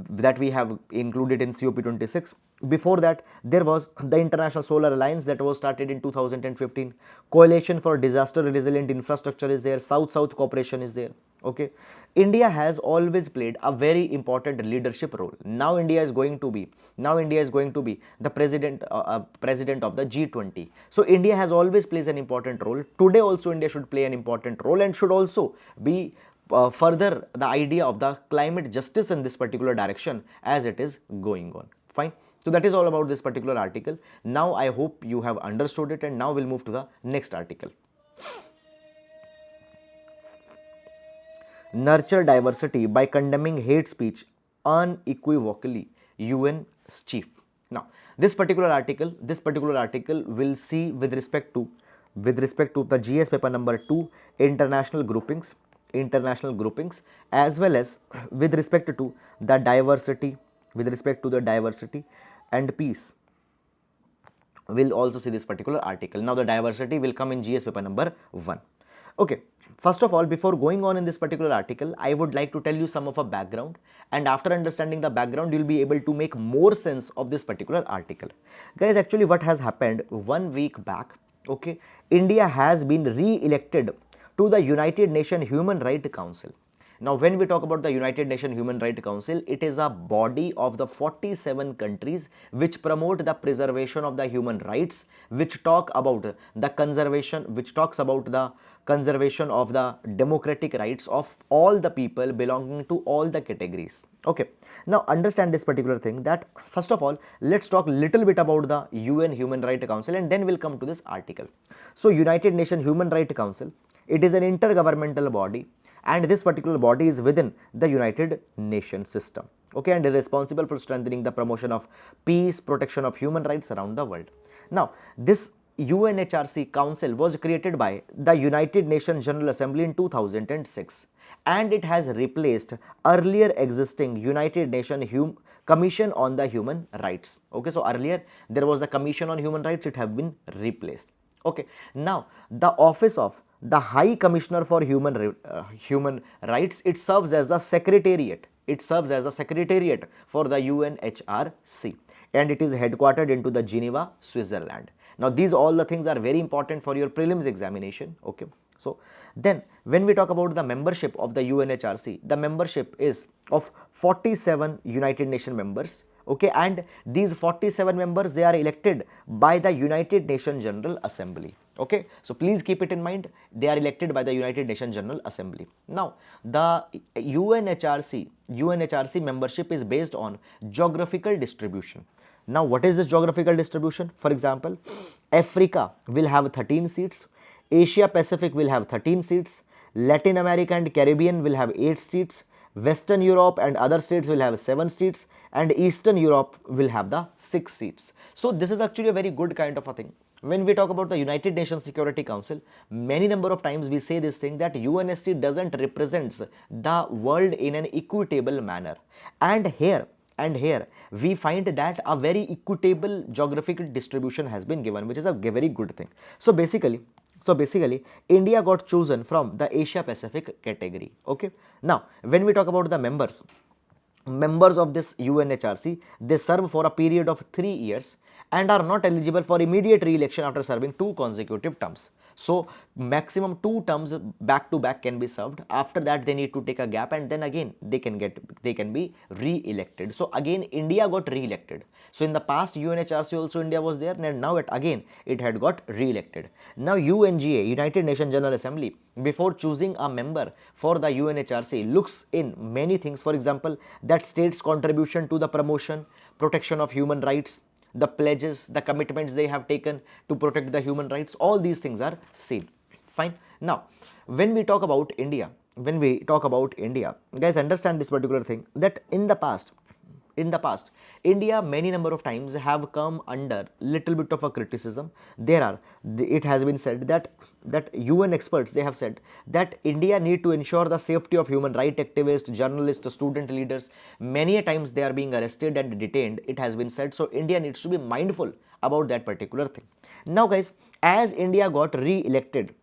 that we have included in COP26. Before that, there was the International Solar Alliance that was started in 2015. Coalition for Disaster Resilient Infrastructure is there. South-South cooperation is there. Okay, India has always played a very important leadership role. Now India is going to be the president of the G20. So India has always plays an important role. Today also India should play an important role and should also be further the idea of the climate justice in this particular direction as it is going on. Fine. So that is all about this particular article. Now I hope you have understood it, and now we'll move to the next article. Nurture diversity by condemning hate speech unequivocally, UN's chief. Now this particular article will see with respect to with respect to the GS paper number 2, international groupings, as well as with respect to the diversity, and peace. We'll also see this particular article. Now the diversity will come in GS paper number 1. Okay, first of all, before going on in this particular article, I would like to tell you some of a background, and after understanding the background, you'll be able to make more sense of this particular article. Guys, actually what has happened 1 week back, okay, India has been re-elected to the United Nations Human Rights Council. Now, when we talk about the United Nations Human Rights Council, it is a body of the 47 countries which promote the preservation of the human rights, which talks about the conservation of the democratic rights of all the people belonging to all the categories. Okay. Now, understand this particular thing, that first of all, let's talk little bit about the UN Human Rights Council, and then we'll come to this article. So, United Nations Human Rights Council, it is an intergovernmental body, and this particular body is within the United Nations system, okay, and is responsible for strengthening the promotion of peace, protection of human rights around the world. Now, this UNHRC Council was created by the United Nations General Assembly in 2006, and it has replaced earlier existing United Nations Commission on the Human Rights. Okay, so earlier there was the Commission on Human Rights, it have been replaced. Okay, now the office of the High Commissioner for Human Rights, it serves as the secretariat. It serves as a secretariat for the UNHRC, and it is headquartered into the Geneva, Switzerland. Now, these all the things are very important for your prelims examination. Okay, so then when we talk about the membership of the UNHRC, the membership is of 47 United Nations members. Okay, and these 47 members, they are elected by the United Nations General Assembly. Okay, so please keep it in mind, they are elected by the United Nations General Assembly. Now, the UNHRC membership is based on geographical distribution. Now, what is this geographical distribution? For example, Africa will have 13 seats, Asia Pacific will have 13 seats, Latin America and Caribbean will have 8 seats, Western Europe and other states will have 7 seats, and Eastern Europe will have the 6 seats. So, this is actually a very good kind of a thing. When we talk about the United Nations Security Council, many number of times we say this thing, that UNSC doesn't represent the world in an equitable manner, and here we find that a very equitable geographical distribution has been given, which is a very good thing. So basically India got chosen from the Asia Pacific category. Okay, now when we talk about the members of this UNHRC, they serve for a period of 3 years and are not eligible for immediate re-election after serving 2 consecutive terms. So maximum 2 terms back to back can be served. After that, they need to take a gap, and then again they can be re-elected. So again India got re-elected. So in the past UNHRC also India was there, and now it had got re-elected. Now UNGA, United Nations General Assembly, before choosing a member for the UNHRC, looks in many things. For example, that states' contribution to the promotion, protection of human rights, the pledges, the commitments they have taken to protect the human rights, all these things are seen. Fine. Now, when we talk about India, guys, understand this particular thing, that in the past, India many number of times have come under little bit of a criticism. It has been said that UN experts, they have said that India need to ensure the safety of human rights activists, journalists, student leaders. Many a times they are being arrested and detained, it has been said. So India needs to be mindful about that particular thing. Now guys, as India got re-elected,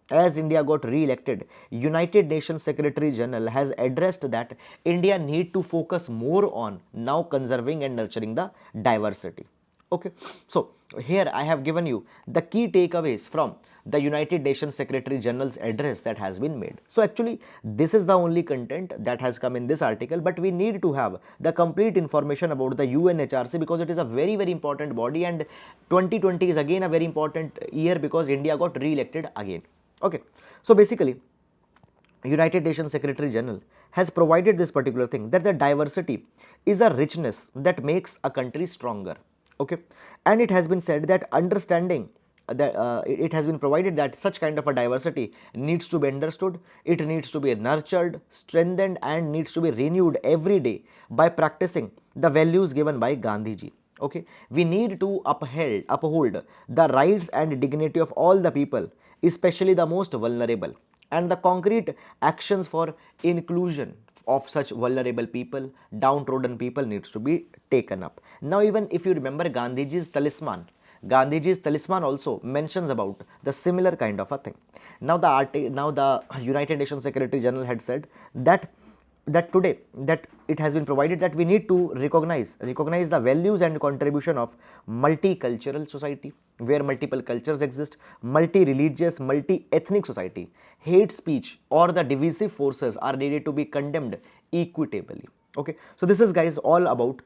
United Nations Secretary General has addressed that India need to focus more on now conserving and nurturing the diversity. Okay, so here I have given you the key takeaways from the United Nations Secretary General's address that has been made. So actually this is the only content that has come in this article, but we need to have the complete information about the UNHRC because it is a very important body, and 2020 is again a very important year because India got re-elected again. Okay, so basically United Nations Secretary General has provided this particular thing, that the diversity is a richness that makes a country stronger. Okay, and it has been said that understanding that it has been provided that such kind of a diversity needs to be understood, it needs to be nurtured, strengthened, and needs to be renewed every day by practicing the values given by Gandhiji. Okay, we need to uphold the rights and dignity of all the people especially the most vulnerable, and the concrete actions for inclusion of such vulnerable people, downtrodden people needs to be taken up. Now, even if you remember Gandhiji's talisman also mentions about the similar kind of a thing. Now the United Nations Secretary General had said that today that it has been provided that we need to recognize the values and contribution of multicultural society where multiple cultures exist, multi-religious, multi-ethnic society. Hate speech or the divisive forces are needed to be condemned equitably. Okay, so this is, guys, all about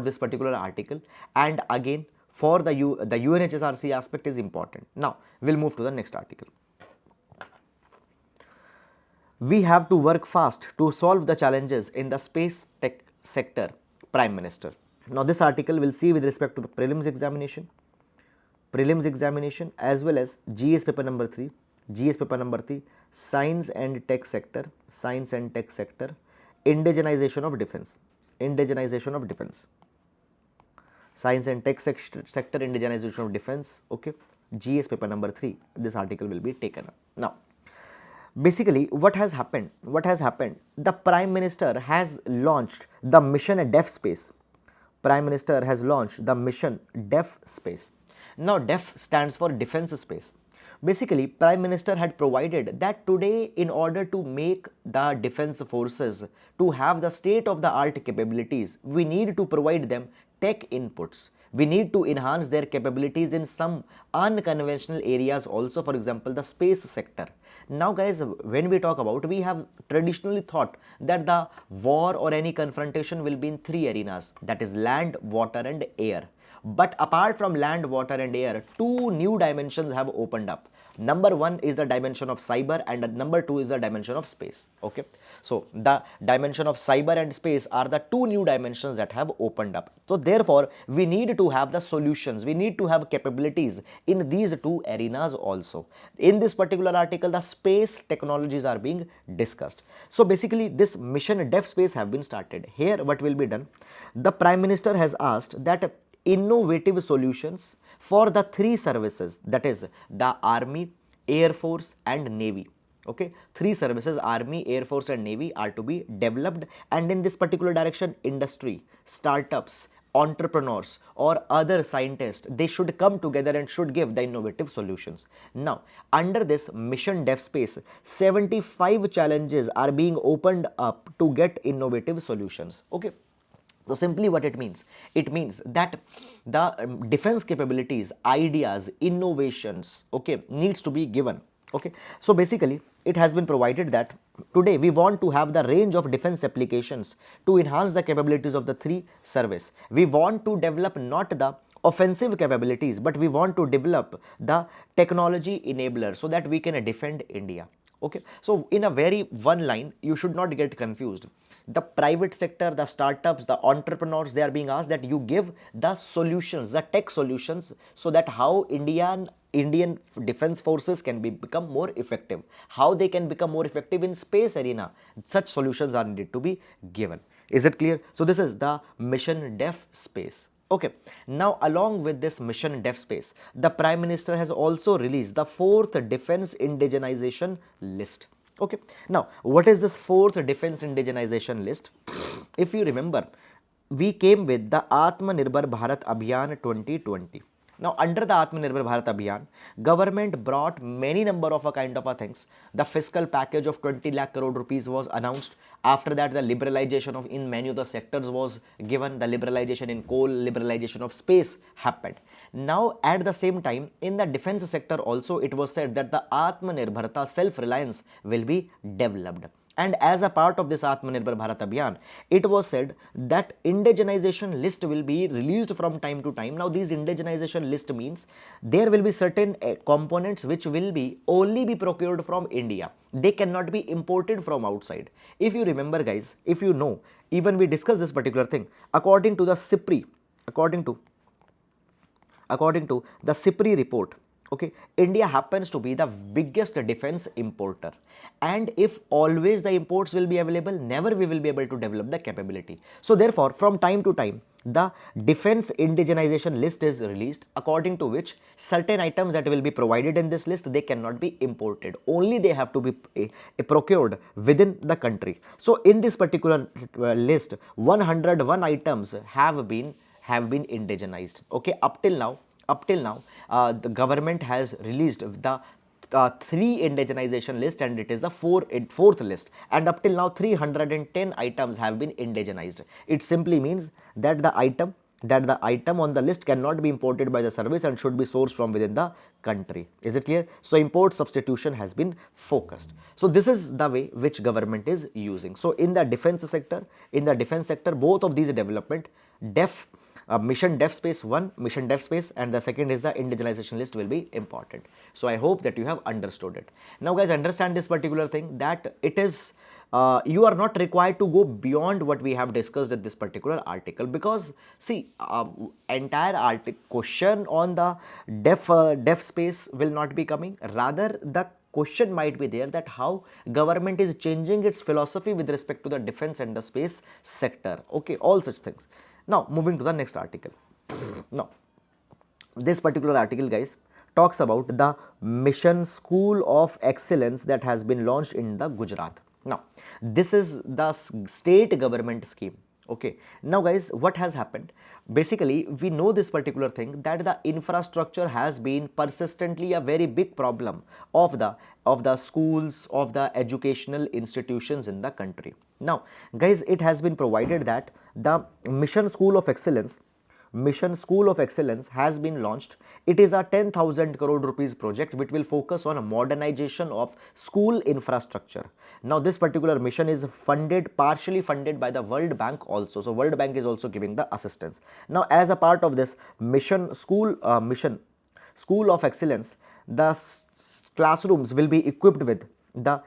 this particular article, and again, for the UNHRC aspect is important. Now we'll move to the next article. We have to work fast to solve the challenges in the space tech sector, Prime Minister. Now this article will see with respect to the prelims examination as well as GS paper number 3, science and tech sector, indigenization of defense, science and tech sector, indigenization of defense. Okay, GS paper number 3, this article will be taken up. Now basically what has happened, the Prime Minister has launched the mission DEF space. Now DEF stands for defense space. Basically, Prime Minister had provided that today, in order to make the defense forces to have the state of the art capabilities, we need to provide them tech inputs. We need to enhance their capabilities in some unconventional areas also, for example, the space sector. Now guys, when we talk about, we have traditionally thought that the war or any confrontation will be in 3 arenas, that is land, water and air. But apart from land, water and air, 2 new dimensions have opened up. Number 1 is the dimension of cyber and number 2 is the dimension of space. Okay, so the dimension of cyber and space are the 2 new dimensions that have opened up. So therefore, we need to have the solutions, we need to have capabilities in these 2 arenas also. In this particular article, the space technologies are being discussed. So basically, this mission DEF space have been started. Here what will be done, the Prime Minister has asked that innovative solutions for the 3 services, that is the Army, Air Force and Navy. Okay, 3 services, Army, Air Force and Navy, are to be developed, and in this particular direction, industry, startups, entrepreneurs or other scientists, they should come together and should give the innovative solutions. Now under this mission DEF space, 75 challenges are being opened up to get innovative solutions. Okay, so simply what it means that the defense capabilities, ideas, innovations, okay, needs to be given. Okay, so basically it has been provided that today we want to have the range of defense applications to enhance the capabilities of the 3 service. We want to develop not the offensive capabilities, but we want to develop the technology enabler so that we can defend India. Okay, so in a very one line, you should not get confused. The private sector, the startups, the entrepreneurs, they are being asked that you give the solutions, the tech solutions, so that how Indian defense forces can become more effective, how they can become more effective in space arena. Such solutions are needed to be given. Is it clear? So this is the mission DEF space. Okay, now along with this mission DEF space, the Prime Minister has also released the 4th defense indigenization list. Okay, now what is this 4th defense indigenization list? If you remember, we came with the Atmanirbhar Bharat Abhiyan 2020. Now under the Atmanirbhar Bharat Abhiyan, government brought many number of a kind of a things. The fiscal package of 20 lakh crore rupees was announced. After that, the liberalization of in many of the sectors was given. The liberalization in coal, liberalization of space happened. Now at the same time, in the defense sector also, it was said that the Atmanirbharta, self-reliance, will be developed. And as a part of this Atmanirbhar Bharat Abhiyan, it was said that indigenization list will be released from time to time. Now these indigenization list means there will be certain components which will be only be procured from India. They cannot be imported from outside. If you remember, guys, if you know, even we discussed this particular thing, according to the CIPRI, according to the CIPRI report, Okay, India happens to be the biggest defense importer, and if always the imports will be available, never we will be able to develop the capability. So therefore, from time to time, the defense indigenization list is released, according to which certain items that will be provided in this list, they cannot be imported, only they have to be procured within the country. So in this particular list, 101 items have been indigenized. Okay, up till now, the government has released the three indigenization list, and it is the fourth list, and up till now 310 items have been indigenized. It simply means that the item on the list cannot be imported by the service and should be sourced from within the country. Is it clear? So import substitution has been focused. So this is the way which government is using. So in the defense sector, both of these development, mission def space 1, mission def space, and the second is the indigenization list will be important. So I hope that you have understood it. Now guys, understand this particular thing, that it is you are not required to go beyond what we have discussed in this particular article, because see, entire question on the def space will not be coming. Rather, the question might be there that how government is changing its philosophy with respect to the defense and the space sector. Okay, all such things. Now moving to the next article. Now this particular article, guys, talks about the Mission School of Excellence that has been launched in the Gujarat. Now this is the state government scheme. Okay, now guys, what has happened? Basically, we know this particular thing, that the infrastructure has been persistently a very big problem of the schools, of the educational institutions in the country. Now guys, it has been provided that the Mission School of Excellence has been launched. It is a 10,000 crore rupees project which will focus on a modernization of school infrastructure. Now this particular mission is partially funded by the World Bank also. So World Bank is also giving the assistance. Now as a part of this Mission School of Excellence, the classrooms will be equipped with the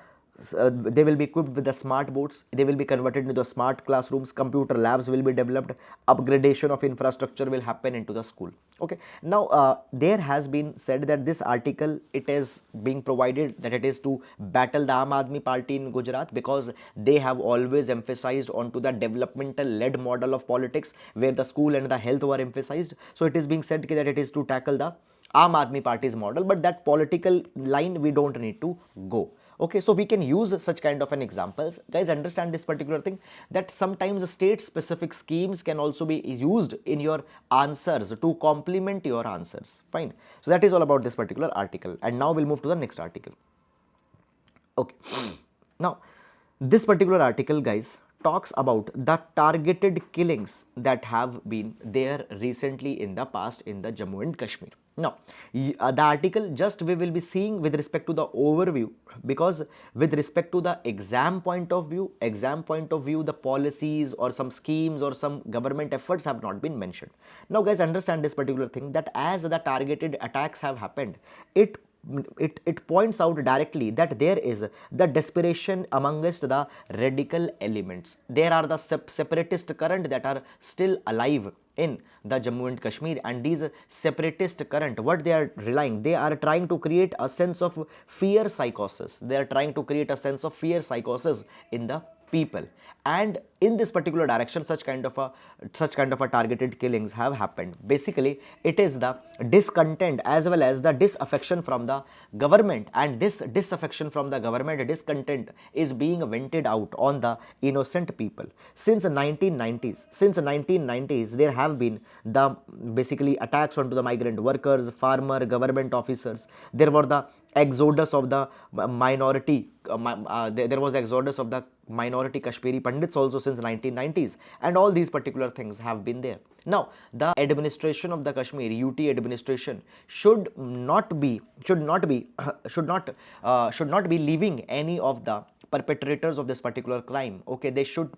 smart boards. They will be converted into the smart classrooms. Computer labs will be developed. Upgradation of infrastructure will happen into the school. Okay, now there has been said that this article, it is being provided that it is to battle the Aam Aadmi Party in Gujarat, because they have always emphasized onto the developmental led model of politics, where the school and the health were emphasized. So it is being said that it is to tackle the Aam Aadmi Party's model, but that political line we don't need to go. Okay, so we can use such kind of an examples. Guys, understand this particular thing, that sometimes state specific schemes can also be used in your answers to complement your answers. Fine. So that is all about this particular article, and now we'll move to the next article. Okay, now this particular article, guys, talks about the targeted killings that have been there recently in the past in the Jammu and Kashmir. Now the article just we will be seeing with respect to the overview, because with respect to the exam point of view, the policies or some schemes or some government efforts have not been mentioned. Now guys, understand this particular thing, that as the targeted attacks have happened, it points out directly that there is the desperation amongst the radical elements. There are the separatist current that are still alive in the Jammu and Kashmir, and these separatist current, what they are relying, they are trying to create a sense of fear psychosis. They are trying to create a sense of fear psychosis in the people, and in this particular direction such kind of a targeted killings have happened. Basically, it is the discontent as well as the disaffection from the government, and this disaffection from the government, discontent, is being vented out on the innocent people. Since the 1990s, there have been the basically attacks onto the migrant workers, farmer, government officers. There were the exodus of the minority, there was exodus of the minority Kashmiri Pandits also since 1990s, and all these particular things have been there. Now the administration of the Kashmir, UT administration, should not be leaving any of the perpetrators of this particular crime. Okay, they should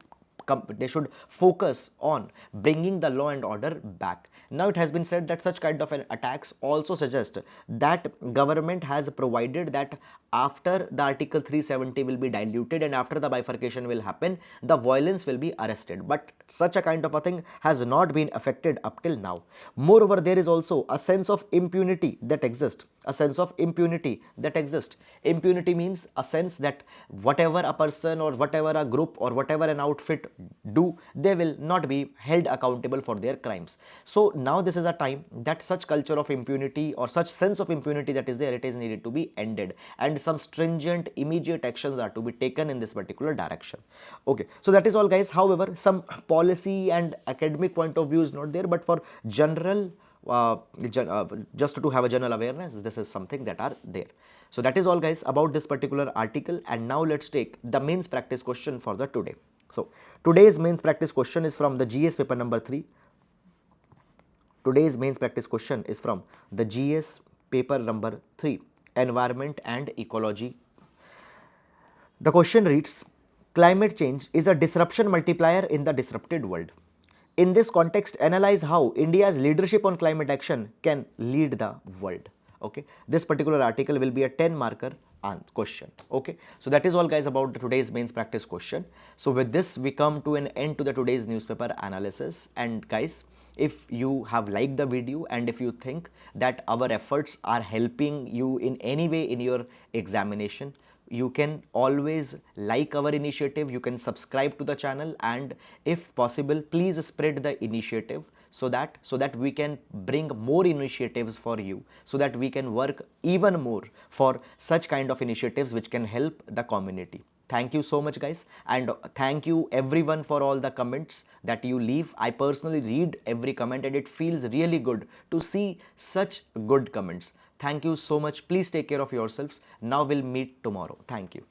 focus on bringing the law and order back. Now it has been said that such kind of an attacks also suggest that government has provided that after the Article 370 will be diluted and after the bifurcation will happen, the violence will be arrested, but such a kind of a thing has not been affected up till now. Moreover, there is also a sense of impunity that exists a sense of impunity that exists. Impunity means a sense that whatever a person or whatever a group or whatever an outfit do, they will not be held accountable for their crimes. So now this is a time that such culture of impunity or such sense of impunity that is there, it is needed to be ended, and some stringent immediate actions are to be taken in this particular direction. Okay, so that is all guys. However, some policy and academic point of view is not there, but for general just to have a general awareness, this is something that are there. So that is all guys about this particular article, and now let's take the mains practice question for the today. So today's mains practice question is from the GS paper number 3. Today's mains practice question is from the GS paper number 3, environment and ecology. The question reads, climate change is a disruption multiplier in the disrupted world. In this context, analyze how India's leadership on climate action can lead the world. Okay, this particular article will be a 10 marker question. Okay, so that is all guys about today's mains practice question. So with this we come to an end to the today's newspaper analysis. And guys, if you have liked the video and if you think that our efforts are helping you in any way in your examination, you can always like our initiative, you can subscribe to the channel, and if possible please spread the initiative so that we can bring more initiatives for you, so that we can work even more for such kind of initiatives which can help the community. Thank you so much guys, and thank you everyone for all the comments that you leave. I personally read every comment and it feels really good to see such good comments. Thank you so much. Please take care of yourselves. Now we'll meet tomorrow. Thank you.